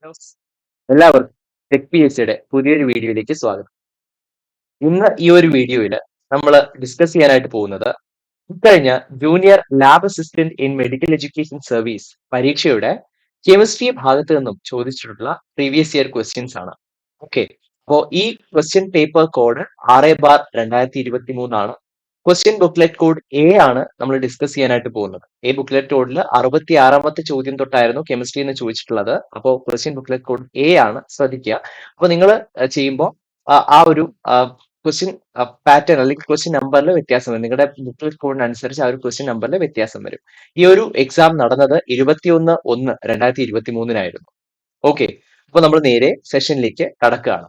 Hello, എല്ലാവർക്കും tech P S സിയുടെ പുതിയൊരു വീഡിയോയിലേക്ക് സ്വാഗതം. ഇന്ന് ഈ ഒരു വീഡിയോയിൽ നമ്മൾ ഡിസ്കസ് ചെയ്യാനായിട്ട് പോകുന്നത് ഇക്കഴിഞ്ഞ junior lab assistant in medical education service പരീക്ഷയുടെ കെമിസ്ട്രി ഭാഗത്ത് നിന്നും ചോദിച്ചിട്ടുള്ള പ്രീവിയസ് ഇയർ ക്വസ്റ്റ്യൻസ് ആണ്. ഓക്കെ, അപ്പോ ഈ ക്വസ്റ്റ്യൻ പേപ്പർ കോഡ് 6/2023 ആണ്. ക്വസ്റ്റ്യൻ ബുക്ക്ലെറ്റ് കോഡ് എ ആണ് നമ്മൾ ഡിസ്കസ് ചെയ്യാനായിട്ട് പോകുന്നത്. ഈ ബുക്ക്ലെറ്റ് കോഡിൽ 66ാമത്തെ ചോദ്യം തൊട്ടായിരുന്നു കെമിസ്ട്രി എന്ന് ചോദിച്ചിട്ടുള്ളത്. അപ്പോൾ ക്വസ്റ്റ്യൻ ബുക്ക്ലെറ്റ് കോഡ് എ ആണ്, ശ്രദ്ധിക്കുക. അപ്പൊ നിങ്ങൾ ചെയ്യുമ്പോൾ ആ ഒരു ക്വസ്റ്റ്യൻ പാറ്റേൺ അല്ലെങ്കിൽ ക്വസ്റ്റ്യൻ നമ്പറിൽ വ്യത്യാസം വരും. നിങ്ങളുടെ ബുക്ക്ലെറ്റ് കോഡിനനുസരിച്ച് ആ ഒരു ക്വസ്റ്റ്യൻ നമ്പറിൽ വ്യത്യാസം വരും. ഈ ഒരു എക്സാം നടന്നത് 21/1/2023 ഓക്കെ, അപ്പൊ നമ്മൾ നേരെ സെഷനിലേക്ക് കടക്കുകയാണ്.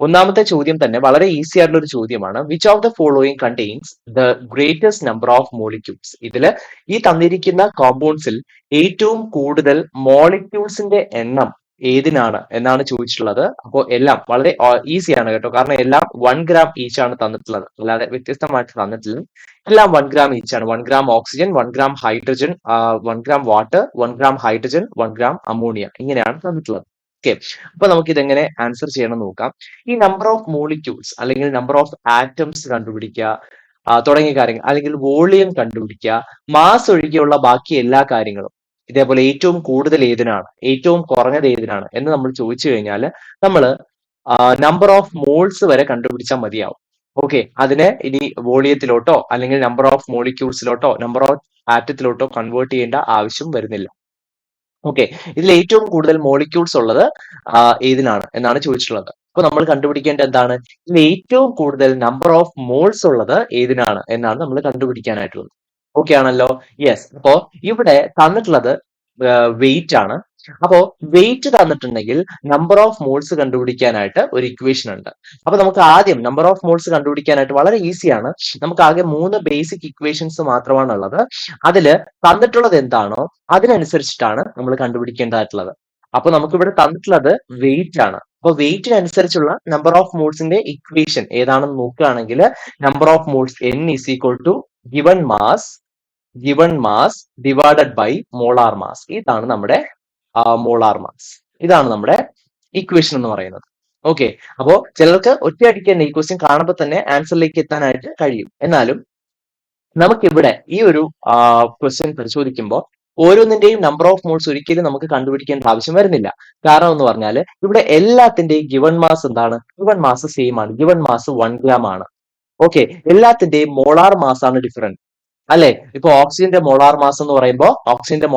ഒന്നാമത്തെ ചോദ്യം തന്നെ വളരെ ഈസി ആയിട്ടുള്ള ഒരു ചോദ്യമാണ്. Which of the following contains the greatest number of molecules? ഇതില് ഈ തന്നിരിക്കുന്ന കോമ്പൗണ്ട്സിൽ ഏറ്റവും കൂടുതൽ മോളിക്യൂൾസിന്റെ എണ്ണം ഏതിനാണ് എന്നാണ് ചോദിച്ചിട്ടുള്ളത്. അപ്പോൾ എല്ലാം വളരെ ഈസിയാണ് കേട്ടോ, കാരണം എല്ലാം 1 gram ഈച്ച് ആണ് തന്നിട്ടുള്ളത്, അല്ലാതെ വ്യത്യസ്തമായിട്ട് തന്നിട്ടില്ല. എല്ലാം 1 gram ഈച്ച് ആണ്. 1 gram oxygen, 1 gram hydrogen, 1 gram water, 1 gram hydrogen, 1 gram ammonia, ഇങ്ങനെയാണ് തന്നിട്ടുള്ളത്. ഓക്കെ, അപ്പൊ നമുക്ക് ഇതെങ്ങനെ ആൻസർ ചെയ്യണം നോക്കാം. ഈ നമ്പർ ഓഫ് മോളിക്യൂൾസ് അല്ലെങ്കിൽ നമ്പർ ഓഫ് ആറ്റംസ് കണ്ടുപിടിക്കുക, തുടങ്ങിയ കാര്യങ്ങൾ, അല്ലെങ്കിൽ വോളിയം കണ്ടുപിടിക്കുക, മാസ് ഒഴികെയുള്ള ബാക്കി എല്ലാ കാര്യങ്ങളും, ഇതേപോലെ ഏറ്റവും കൂടുതൽ ഏതിനാണ്, ഏറ്റവും കുറഞ്ഞത് ഏതിനാണ് എന്ന് നമ്മൾ ചോദിച്ചു കഴിഞ്ഞാൽ നമ്മൾ നമ്പർ ഓഫ് മോൾസ് വരെ കണ്ടുപിടിച്ചാൽ മതിയാവും. ഓക്കെ, അതിനെ ഇനി വോളിയത്തിലോട്ടോ അല്ലെങ്കിൽ നമ്പർ ഓഫ് മോളിക്യൂൾസിലോട്ടോ നമ്പർ ഓഫ് ആറ്റത്തിലോട്ടോ കൺവേർട്ട് ചെയ്യേണ്ട ആവശ്യം വരുന്നില്ല. ഓക്കെ, ഇതിൽ ഏറ്റവും കൂടുതൽ മോളിക്യൂൾസ് ഉള്ളത് ഏതിനാണ് എന്നാണ് ചോദിച്ചിട്ടുള്ളത്. അപ്പൊ നമ്മൾ കണ്ടുപിടിക്കേണ്ട എന്താണ്? ഇതിൽ ഏറ്റവും കൂടുതൽ നമ്പർ ഓഫ് മോൾസ് ഉള്ളത് ഏതിനാണ് എന്നാണ് നമ്മൾ കണ്ടുപിടിക്കാനായിട്ടുള്ളത്. ഓക്കെ ആണല്ലോ? യെസ്. അപ്പോ ഇവിടെ തന്നിട്ടുള്ളത് വെയിറ്റ് ആണ്. അപ്പോ വെയിറ്റ് തന്നിട്ടുണ്ടെങ്കിൽ നമ്പർ ഓഫ് മോൾസ് കണ്ടുപിടിക്കാനായിട്ട് ഒരു ഇക്വേഷൻ ഉണ്ട്. അപ്പൊ നമുക്ക് ആദ്യം നമ്പർ ഓഫ് മോൾസ് കണ്ടുപിടിക്കാനായിട്ട് വളരെ ഈസിയാണ്. നമുക്ക് ആകെ 3 ബേസിക് ഇക്വേഷൻസ് മാത്രമാണ് ഉള്ളത്. അതില് തന്നിട്ടുള്ളത് എന്താണോ അതിനനുസരിച്ചിട്ടാണ് നമ്മൾ കണ്ടുപിടിക്കേണ്ടതായിട്ടുള്ളത്. അപ്പൊ നമുക്കിവിടെ തന്നിട്ടുള്ളത് വെയിറ്റ് ആണ്. അപ്പൊ വെയിറ്റിനനുസരിച്ചുള്ള നമ്പർ ഓഫ് മോൾസിന്റെ ഇക്വേഷൻ ഏതാണെന്ന് നോക്കുകയാണെങ്കിൽ number of moles N is equal to given mass divided by molar mass. ഇതാണ് നമ്മുടെ മോളാർ മാസ്. ഇതാണ് നമ്മുടെ ഇക്വേഷൻ എന്ന് പറയുന്നത്. ഓക്കെ, അപ്പോ ചിലർക്ക് ഒറ്റയടിക്ക് തന്നെ ഈ ക്വസ്റ്റ്യൻ കാണുമ്പോൾ തന്നെ ആൻസറിലേക്ക് എത്താനായിട്ട് കഴിയും. എന്നാലും നമുക്കിവിടെ ഈ ഒരു ക്വസ്റ്റ്യൻ പരിശോധിക്കുമ്പോൾ ഓരോന്നിന്റെയും നമ്പർ ഓഫ് മോൾസ് ഒരിക്കലും നമുക്ക് കണ്ടുപിടിക്കേണ്ട ആവശ്യം വരുന്നില്ല. കാരണം എന്ന് പറഞ്ഞാൽ ഇവിടെ എല്ലാത്തിന്റെയും ഗിവൺ മാസ് എന്താണ്? ഗിവൺ മാസ് സെയിം ആണ്. ഗിവൺ മാസ് 1 gram ആണ്. ഓക്കെ, എല്ലാത്തിന്റെയും മോളാർ മാസ് ആണ് ഡിഫറെന്റ്, അല്ലെ? ഇപ്പൊ ഓക്സിജന്റെ മോളാർ മാസ് എന്ന് പറയുമ്പോൾ ഓക്സിജന്റെ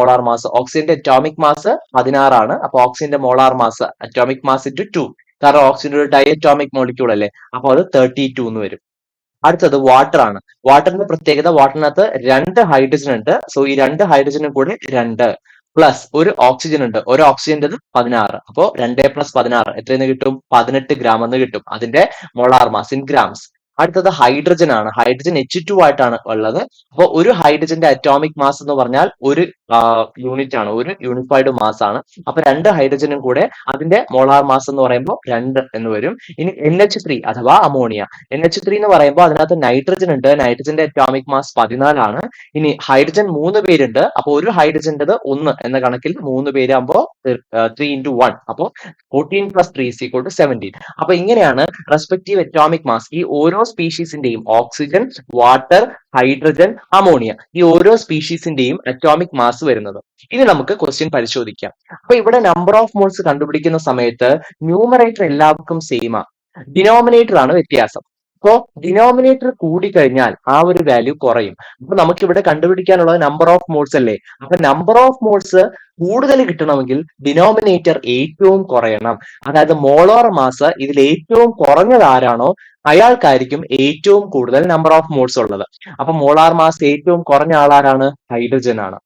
അറ്റോമിക് മാസ് 16 ആണ്. അപ്പൊ ഓക്സിജന്റെ molar mass atomic mass into 2, കാരണം ഓക്സിജൻ ഒരു ഡയറ്റോമിക് മോളിക്യൂൾ അല്ലേ, അപ്പൊ അത് 32 എന്ന് വരും. അടുത്തത് വാട്ടർ ആണ്. വാട്ടറിന്റെ പ്രത്യേകത, വാട്ടറിനകത്ത് 2 ഹൈഡ്രജൻ ഉണ്ട്. സോ ഈ 2 ഹൈഡ്രജനും കൂടെ 2 പ്ലസ് ഒരു ഓക്സിജൻ ഉണ്ട്. ഒരു ഓക്സിജന്റെ 16, അപ്പോ 2 + 16 എത്രയെന്ന് കിട്ടും? 18 gram എന്ന് കിട്ടും, അതിന്റെ മോളാർ മാസ് ഇൻ ഗ്രാംസ്. അടുത്തത് ഹൈഡ്രജൻ ആണ്. ഹൈഡ്രജൻ H2 ആയിട്ടാണ് ഉള്ളത്. അപ്പോൾ ഒരു ഹൈഡ്രജന്റെ അറ്റോമിക് മാസ് എന്ന് പറഞ്ഞാൽ ഒരു യൂണിറ്റ് ആണ്, ഒരു യൂണിഫൈഡ് മാസ് ആണ്. അപ്പൊ 2 ഹൈഡ്രജനും കൂടെ അതിന്റെ മോളാർ മാസ് എന്ന് പറയുമ്പോൾ 2 എന്ന് വരും. ഇനി NH3 അഥവാ അമോണിയ. NH3 എന്ന് പറയുമ്പോൾ അതിനകത്ത് നൈട്രജൻ ഉണ്ട്. നൈട്രജന്റെ അറ്റോമിക് മാസ് 14 ആണ്. ഇനി ഹൈഡ്രജൻ 3 പേരുണ്ട്. അപ്പൊ ഒരു ഹൈഡ്രജന്റേത് 1 എന്ന കണക്കിൽ 3 പേരാകുമ്പോൾ 3 × 1, അപ്പോ 14 + 3 = 17. അപ്പൊ ഇങ്ങനെയാണ് റെസ്പെക്റ്റീവ് അറ്റോമിക് മാസ് ഈ ഓരോ സ്പീഷീസിന്റെയും, ഓക്സിജൻ, വാട്ടർ, ഹൈഡ്രജൻ, അമോണിയ, ഈ ഓരോ സ്പീഷീസിന്റെയും അറ്റോമിക് മാസ് വരുന്നത്. ഇനി നമുക്ക് ക്വസ്റ്റ്യൻ പരിശോധിക്കാം. അപ്പൊ ഇവിടെ നമ്പർ ഓഫ് മോൾസ് കണ്ടുപിടിക്കുന്ന സമയത്ത് ന്യൂമറേറ്റർ എല്ലാവർക്കും സെയിം ആണ്, ഡിനോമിനേറ്റർ ആണ് വ്യത്യാസം. അപ്പോ ഡിനോമിനേറ്റർ കൂടിക്കഴിഞ്ഞാൽ ആ ഒരു വാല്യൂ കുറയും. അപ്പൊ നമുക്ക് ഇവിടെ കണ്ടുപിടിക്കാനുള്ളത് നമ്പർ ഓഫ് മോൾസ് അല്ലേ. അപ്പൊ നമ്പർ ഓഫ് മോൾസ് കൂടുതൽ കിട്ടണമെങ്കിൽ ഡിനോമിനേറ്റർ ഏറ്റവും കുറയണം. അതായത് മോളാർ മാസ് ഇതിൽ ഏറ്റവും കുറഞ്ഞത് ആരാണോ അയാൾക്കായിരിക്കും ഏറ്റവും കൂടുതൽ നമ്പർ ഓഫ് മോൾസ് ഉള്ളത്. അപ്പൊ മോളാർ മാസ് ഏറ്റവും കുറഞ്ഞ ആളാരാണ്? ഹൈഡ്രജൻ ആണ്,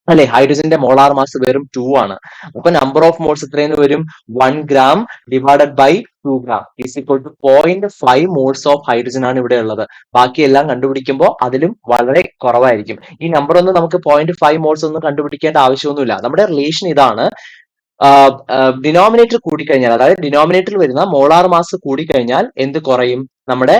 അല്ലെ? ഹൈഡ്രജന്റെ മോളാർ മാസ് വെറും 2 ആണ്. അപ്പൊ നമ്പർ ഓഫ് മോൾസ് എത്രയെന്ന് വരും? 1 gram divided by 2 gram is equal to 0.5 moles of hydrogen ആണ് ഇവിടെ ഉള്ളത്. ബാക്കിയെല്ലാം കണ്ടുപിടിക്കുമ്പോൾ അതിലും വളരെ കുറവായിരിക്കും. ഈ നമ്പർ ഒന്നും നമുക്ക് 0.5 മോൾസ് ഒന്നും കണ്ടുപിടിക്കേണ്ട ആവശ്യമൊന്നുമില്ല. നമ്മുടെ റിലേഷൻ ഇതാണ്. ഡിനോമിനേറ്റർ കൂടിക്കഴിഞ്ഞാൽ, അതായത് ഡിനോമിനേറ്ററിൽ വരുന്ന മോളാർ മാസ് കൂടിക്കഴിഞ്ഞാൽ എന്ത് കുറയും? നമ്മുടെ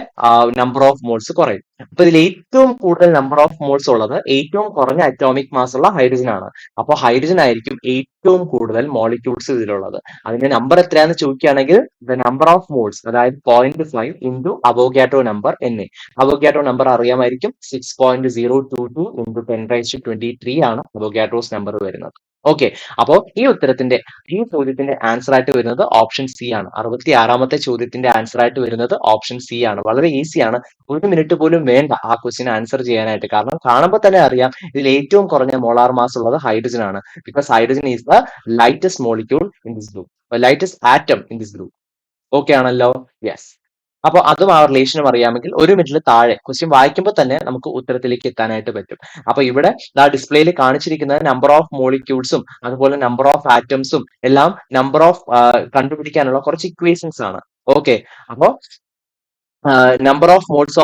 നമ്പർ ഓഫ് മോൾസ് കുറയും. അപ്പൊ ഇതിൽ ഏറ്റവും കൂടുതൽ നമ്പർ ഓഫ് മോൾസ് ഉള്ളത് ഏറ്റവും കുറഞ്ഞ അറ്റോമിക് മാസ് ഉള്ള ഹൈഡ്രജൻ ആണ്. അപ്പൊ ഹൈഡ്രജൻ ആയിരിക്കും ഏറ്റവും കൂടുതൽ മോളിക്യൂൾസ് ഇതിലുള്ളത്. അതിന്റെ നമ്പർ എത്രയാണെന്ന് ചോദിക്കുകയാണെങ്കിൽ ദ നമ്പർ ഓഫ് മോൾസ്, അതായത് 0.5 ഇൻറ്റു അവോഗാഡ്രോ നമ്പർ എന്നെ. അവോഗാഡ്രോ നമ്പർ അറിയാമായിരിക്കും, 6.022 ഇൻറ്റു 10⁻23 ആണ് അവോഗാഡ്രോസ് നമ്പർ വരുന്നത്. ഓക്കെ, അപ്പോ ഈ ചോദ്യത്തിന്റെ ആൻസർ ആയിട്ട് വരുന്നത് ഓപ്ഷൻ സി ആണ്. 66ാമത്തെ ചോദ്യത്തിന്റെ ആൻസർ ആയിട്ട് വരുന്നത് ഓപ്ഷൻ സി ആണ്. വളരെ ഈസിയാണ്, 1 മിനിറ്റ് പോലും വേണ്ട ആ ക്വസ്റ്റ്യൻ ആൻസർ ചെയ്യാനായിട്ട്. കാരണം കാണുമ്പോൾ തന്നെ അറിയാം ഇതിൽ ഏറ്റവും കുറഞ്ഞ മോളാർ മാസ് ഉള്ളത് ഹൈഡ്രജൻ ആണ്. Because hydrogen is the lightest molecule in this group, lightest atom in this group. Okay ആണല്ലോ? യെസ്. അപ്പൊ അതും ആ റിലേഷനും അറിയാമെങ്കിൽ 1 മിനിറ്റിൽ താഴെ ക്വസ്റ്റ്യൻ വായിക്കുമ്പോൾ തന്നെ നമുക്ക് ഉത്തരത്തിലേക്ക് എത്താനായിട്ട് പറ്റും. അപ്പൊ ഇവിടെ ഡിസ്പ്ലേയിൽ കാണിച്ചിരിക്കുന്നത് നമ്പർ ഓഫ് മോളിക്യൂൾസും അതുപോലെ നമ്പർ ഓഫ് ആറ്റംസും എല്ലാം നമ്പർ ഓഫ് കണ്ടുപിടിക്കാനുള്ള കുറച്ച് ഇക്വേഷൻസ് ആണ്. ഓക്കെ, അപ്പോ number of moles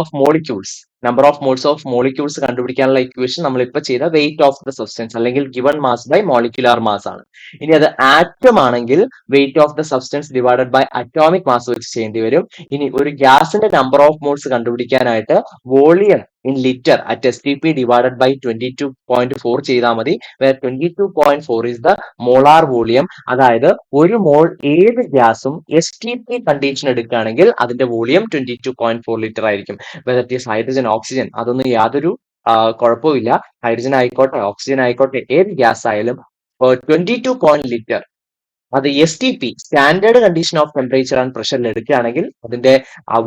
of molecules കണ്ടുപിടിക്കാനുള്ള ഇക്വേഷൻ നമ്മൾ ഇപ്പൊ ചെയ്ത വെയിറ്റ് ഓഫ് ദ സബ്സ്റ്റൻസ് അല്ലെങ്കിൽ given mass by molecular mass ആണ്. ഇനി അത് ആറ്റം ആണെങ്കിൽ weight of the substance divided by atomic mass വെച്ച് ചെയ്യേണ്ടി വരും. ഇനി ഒരു ഗ്യാസിന്റെ നമ്പർ ഓഫ് മോൾസ് കണ്ടുപിടിക്കാനായിട്ട് volume in litre at STP divided by 22.4 ചെയ്താൽ മതി. Where 22.4 is the molar volume. അതായത് ഒരു മോൾ ഏത് ഗ്യാസും STP കണ്ടീഷൻ എടുക്കുകയാണെങ്കിൽ അതിന്റെ വോളിയം 22.4 ലിറ്റർ ആയിരിക്കും. Whether it is hydrogen, oxygen, അതൊന്നും യാതൊരു കുഴപ്പമില്ല. ഹൈഡ്രജൻ ആയിക്കോട്ടെ, ഓക്സിജൻ ആയിക്കോട്ടെ, ഏത് ഗ്യാസ് ആയാലും 22 ലിറ്റർ അത് STP standard condition of temperature and പ്രഷറിൽ എടുക്കുകയാണെങ്കിൽ അതിന്റെ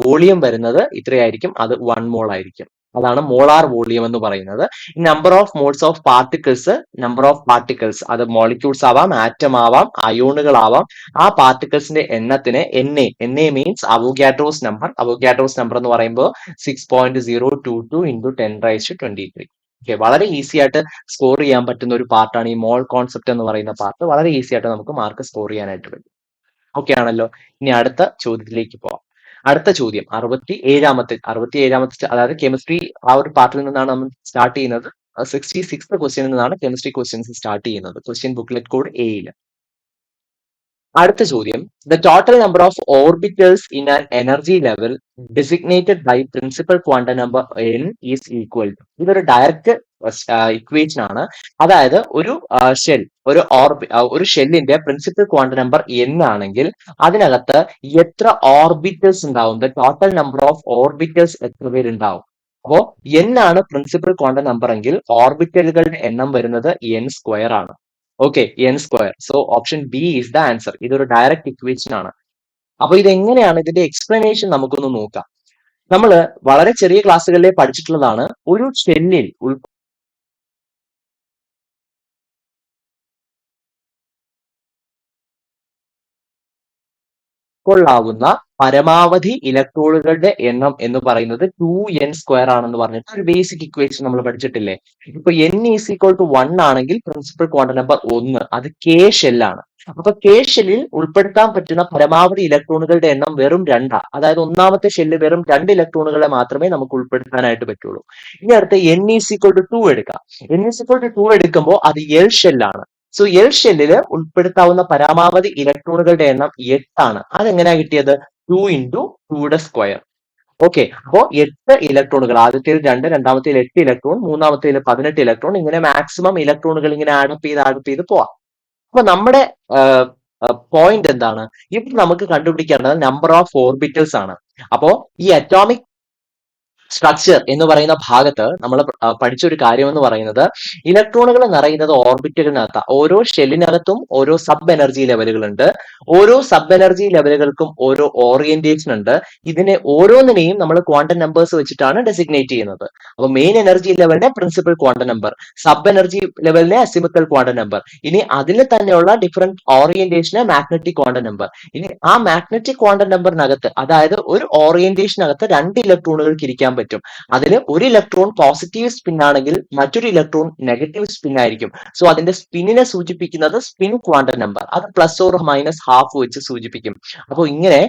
വോളിയം വരുന്നത് ഇത്രയായിരിക്കും, അത് 1 മോൾ ആയിരിക്കും. അതാണ് മോളാർ വോളിയം എന്ന് പറയുന്നത്. Number of moles of particles അത് മോളിക്യൂൾസ് ആവാം, ആറ്റം ആവാം, അയോണുകളാവാം. ആ പാർട്ടിക്കിൾസിന്റെ എണ്ണത്തിന് NA മീൻസ് അവോഗാഡ്രോസ് നമ്പർ എന്ന് പറയുമ്പോൾ 6.022 ഇൻറ്റു 10⁻23. ഓക്കെ, വളരെ ഈസി ആയിട്ട് സ്കോർ ചെയ്യാൻ പറ്റുന്ന ഒരു പാർട്ടാണ് ഈ മോൾ കോൺസെപ്റ്റ് എന്ന് പറയുന്ന പാർട്ട്. വളരെ ഈസി ആയിട്ട് നമുക്ക് മാർക്ക് സ്കോർ ചെയ്യാനായിട്ട് പറ്റും. ഓക്കെ ആണല്ലോ? ഇനി അടുത്ത ചോദ്യത്തിലേക്ക് പോവാം. അടുത്ത ചോദ്യം 67ാമത്തെ, അതായത് കെമിസ്ട്രി ആ ഒരു പാർട്ടിൽ നിന്നാണ് നമ്മൾ സ്റ്റാർട്ട് ചെയ്യുന്നത്. 66th ക്വസ്റ്റ്യനിൽ നിന്നാണ് കെമിസ്ട്രി ക്വസ്റ്റ്യൻസ് സ്റ്റാർട്ട് ചെയ്യുന്നത്, ക്വസ്റ്റ്യൻ ബുക്ക്ലെറ്റ് കോഡ് എയിൽ. അടുത്ത ചോദ്യം, the total number of orbitals in an energy level designated by principal quantum number n is equal to. ഇതൊരു ഡയറക്റ്റ് ഇക്വേഷൻ ആണ്. അതായത് ഒരു ഷെല്ലിന്റെ പ്രിൻസിപ്പൽ ക്വാണ്ടം നമ്പർ n ആണെങ്കിൽ അതിനകത്ത് എത്ര ഓർബിറ്റൽസ് ഉണ്ടാവും, the total number of orbitals എത്ര പേരുണ്ടാവും. അപ്പോ n ആണ് പ്രിൻസിപ്പൽ ക്വാണ്ടം നമ്പർ എങ്കിൽ ഓർബിറ്റലുകളുടെ എണ്ണം വരുന്നത് n² ആണ്. Okay, n². So option B is the answer. ഇതൊരു ഡയറക്റ്റ് ഇക്വേഷൻ ആണ്. അപ്പൊ ഇതെങ്ങനെയാണ് ഇതിന്റെ എക്സ്പ്ലനേഷൻ നമുക്കൊന്ന് നോക്കാം. നമ്മൾ വളരെ ചെറിയ ക്ലാസ്സുകളിലെ പഠിച്ചിട്ടുള്ളതാണ്. ഒരു ഷെല്ലിൽ ഉൾക്കൊള്ളാവുന്ന പരമാവധി ഇലക്ട്രോണുകളുടെ എണ്ണം എന്ന് പറയുന്നത് 2n² ആണെന്ന് പറഞ്ഞിട്ട് ഒരു ബേസിക് ഇക്വേഷൻ നമ്മൾ പഠിച്ചിട്ടില്ലേ. ഇപ്പൊ n ഈസ് ഈക്വൽ ടു 1 ആണെങ്കിൽ പ്രിൻസിപ്പൽ ക്വാണ്ടം നമ്പർ 1, അത് K ഷെല്ലാണ്. അപ്പൊ K ഷെല്ലിൽ ഉൾപ്പെടുത്താൻ പറ്റുന്ന പരമാവധി ഇലക്ട്രോണുകളുടെ എണ്ണം വെറും 2. അതായത് ഒന്നാമത്തെ ഷെല്ല് വെറും 2 ഇലക്ട്രോണുകളെ മാത്രമേ നമുക്ക് ഉൾപ്പെടുത്താനായിട്ട് പറ്റുള്ളൂ. ഇനി അടുത്ത n ഈസ് ഈക്വൽ ടു 2 എടുക്കാം. n ഈസ് ഈക്വൽ ടു 2 എടുക്കുമ്പോൾ അത് L ഷെല്ലാണ്. സോ L ഷെല്ലില് ഉൾപ്പെടുത്താവുന്ന പരമാവധി ഇലക്ട്രോണുകളുടെ എണ്ണം 8 ആണ്. അതെങ്ങനെയാ കിട്ടിയത്? 2 ഇൻറ്റു 2യുടെ സ്ക്വയർ. ഓക്കെ, അപ്പോ 8 ഇലക്ട്രോണുകൾ, ആദ്യത്തേൽ 2, രണ്ടാമത്തേൽ 8 ഇലക്ട്രോൺ, മൂന്നാമത്തേൽ 18 ഇലക്ട്രോൺ, ഇങ്ങനെ മാക്സിമം ഇലക്ട്രോണുകൾ ഇങ്ങനെ ആഡപ്പ് ചെയ്ത് പോവാം. അപ്പൊ നമ്മുടെ പോയിന്റ് എന്താണ്? ഇവിടെ നമുക്ക് കണ്ടുപിടിക്കേണ്ടത് നമ്പർ ഓഫ് ഓർബിറ്റൽസ് ആണ്. അപ്പോ ഈ അറ്റോമിക് സ്ട്രക്ചർ എന്ന് പറയുന്ന ഭാഗത്ത് നമ്മൾ പഠിച്ച ഒരു കാര്യം എന്ന് പറയുന്നത് ഇലക്ട്രോണുകൾ നിറയുന്നത് ഓർബിറ്റുകളിനകത്ത്. ഓരോ ഷെല്ലിനകത്തും ഓരോ സബ് എനർജി ലെവലുകൾ ഉണ്ട്. ഓരോ സബ് എനർജി ലെവലുകൾക്കും ഓരോ ഓറിയന്റേഷൻ ഉണ്ട്. ഇതിനെ ഓരോന്നിനെയും നമ്മൾ ക്വാണ്ടം നമ്പേഴ്സ് വെച്ചിട്ടാണ് ഡെസിഗ്നേറ്റ് ചെയ്യുന്നത്. അപ്പൊ മെയിൻ എനർജി ലെവലിനെ principal quantum number, sub energy ലെവലിനെ അസിമിക്കൽ ക്വാണ്ടം നമ്പർ, ഇനി അതിൽ തന്നെയുള്ള ഡിഫറെന്റ് ഓറിയന്റേഷനെ മാഗ്നറ്റിക് ക്വാണ്ടം നമ്പർ. ഇനി ആ മാഗ്നറ്റിക് ക്വാണ്ടം നമ്പറിനകത്ത്, അതായത് ഒരു ഓറിയന്റേഷനകത്ത് 2 ഇലക്ട്രോണുകൾക്ക് ഇരിക്കാൻ പറ്റും. അതിൽ ഒരു ഇലക്ട്രോൺ പോസിറ്റീവ് സ്പിൻ ആണെങ്കിൽ മറ്റൊരു ഇലക്ട്രോൺ നെഗറ്റീവ് സ്പിൻ ആയിരിക്കും. സോ അതിന്റെ സ്പിന്നിനെ സൂചിപ്പിക്കുന്നത് സ്പിൻ ക്വാണ്ടം നമ്പർ, അത് പ്ലസ് ഓർ മൈനസ് ഹാഫ് വെച്ച് സൂചിപ്പിക്കും. അപ്പോൾ ഇങ്ങനെ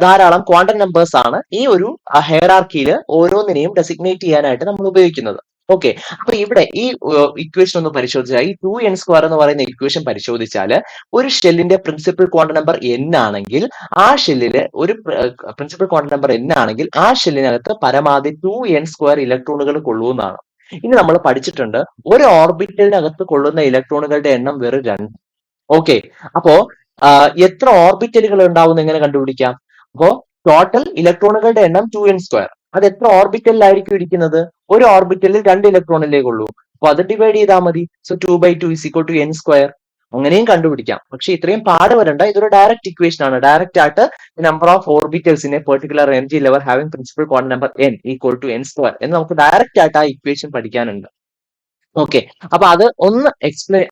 ധാരാളം ക്വാണ്ടം നമ്പേഴ്സ് ആണ് ഈ ഒരു ഹെയറാർക്കിയിൽ ഓരോന്നിനെയും ഡെസിഗ്നേറ്റ് ചെയ്യാനായിട്ട് നമ്മൾ ഉപയോഗിക്കുന്നത്. ഓക്കെ. അപ്പൊ ഇവിടെ ഈ ഇക്വേഷൻ ഒന്ന് പരിശോധിച്ചാൽ ഈ 2n² എന്ന് പറയുന്ന ഇക്വേഷൻ പരിശോധിച്ചാൽ ഒരു ഷെല്ലിന്റെ പ്രിൻസിപ്പൽ ക്വാണ്ടം നമ്പർ n ആണെങ്കിൽ ആ ഷെല്ലില് ഒരു പ്രിൻസിപ്പൽ ക്വാണ്ടം നമ്പർ n ആണെങ്കിൽ ആ ഷെല്ലിനകത്ത് പരമാവധി 2n² ഇലക്ട്രോണുകൾ കൊള്ളുന്നതാണ്. ഇനി നമ്മൾ പഠിച്ചിട്ടുണ്ട് ഒരു ഓർബിറ്റലിനകത്ത് കൊള്ളുന്ന ഇലക്ട്രോണുകളുടെ എണ്ണം വെറും 2. ഓക്കെ. അപ്പോ എത്ര ഓർബിറ്റലുകൾ ഉണ്ടാവും എങ്ങനെ കണ്ടുപിടിക്കാം? അപ്പോ ടോട്ടൽ ഇലക്ട്രോണുകളുടെ എണ്ണം 2n². അത് എത്ര ഓർബിറ്റലിലായിരിക്കും ഇരിക്കുന്നത്? ഒരു ഓർബിറ്റലിൽ 2 ഇലക്ട്രോണല്ലേ ഉള്ളൂ. അപ്പൊ അത് ഡിവൈഡ് ചെയ്താൽ മതി. So 2/2 = n². അങ്ങനെയും കണ്ടുപിടിക്കാം. പക്ഷെ ഇത്രയും പാട് വരണ്ട. ഇതൊരു ഡയറക്റ്റ് ഇക്വേഷൻ ആണ്. ഡയറക്റ്റ് ആയിട്ട് number of orbitals in a particular energy level having principal quantum number n = n² എന്ന് നമുക്ക് ഡയറക്റ്റ് ആയിട്ട് ആ ഇക്വേഷൻ പഠിക്കാനുണ്ട്. ഓക്കെ. അപ്പൊ അത് ഒന്ന്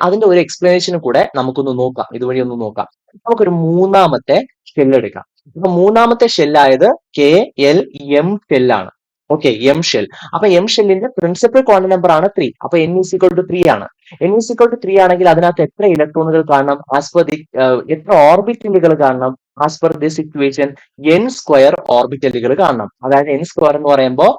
അതിന്റെ ഒരു എക്സ്പ്ലനേഷൻ കൂടെ നമുക്കൊന്ന് നോക്കാം. ഇതുവഴി ഒന്ന് നോക്കാം. നമുക്കൊരു മൂന്നാമത്തെ ഷെൽ എടുക്കാം. അപ്പൊ മൂന്നാമത്തെ ഷെല്ലായത് KLM ഷെല്ലാണ്. Okay, M shell. അപ്പൊ എം ഷെല്ലിന്റെ പ്രിൻസിപ്പൽ ക്വാണ്ടം നമ്പർ ആണ് 3. അപ്പൊ n = 3 ആണ്. n = 3 ആണെങ്കിൽ അതിനകത്ത് എത്ര ഇലക്ട്രോണുകൾ കാണണം? ആസ് പെർ ദി എത്ര ഓർബിറ്റലുകൾ കാണണം? As per this equation n² ഓർബിറ്റലുകൾ കാണണം. അതായത് n² എന്ന് പറയുമ്പോൾ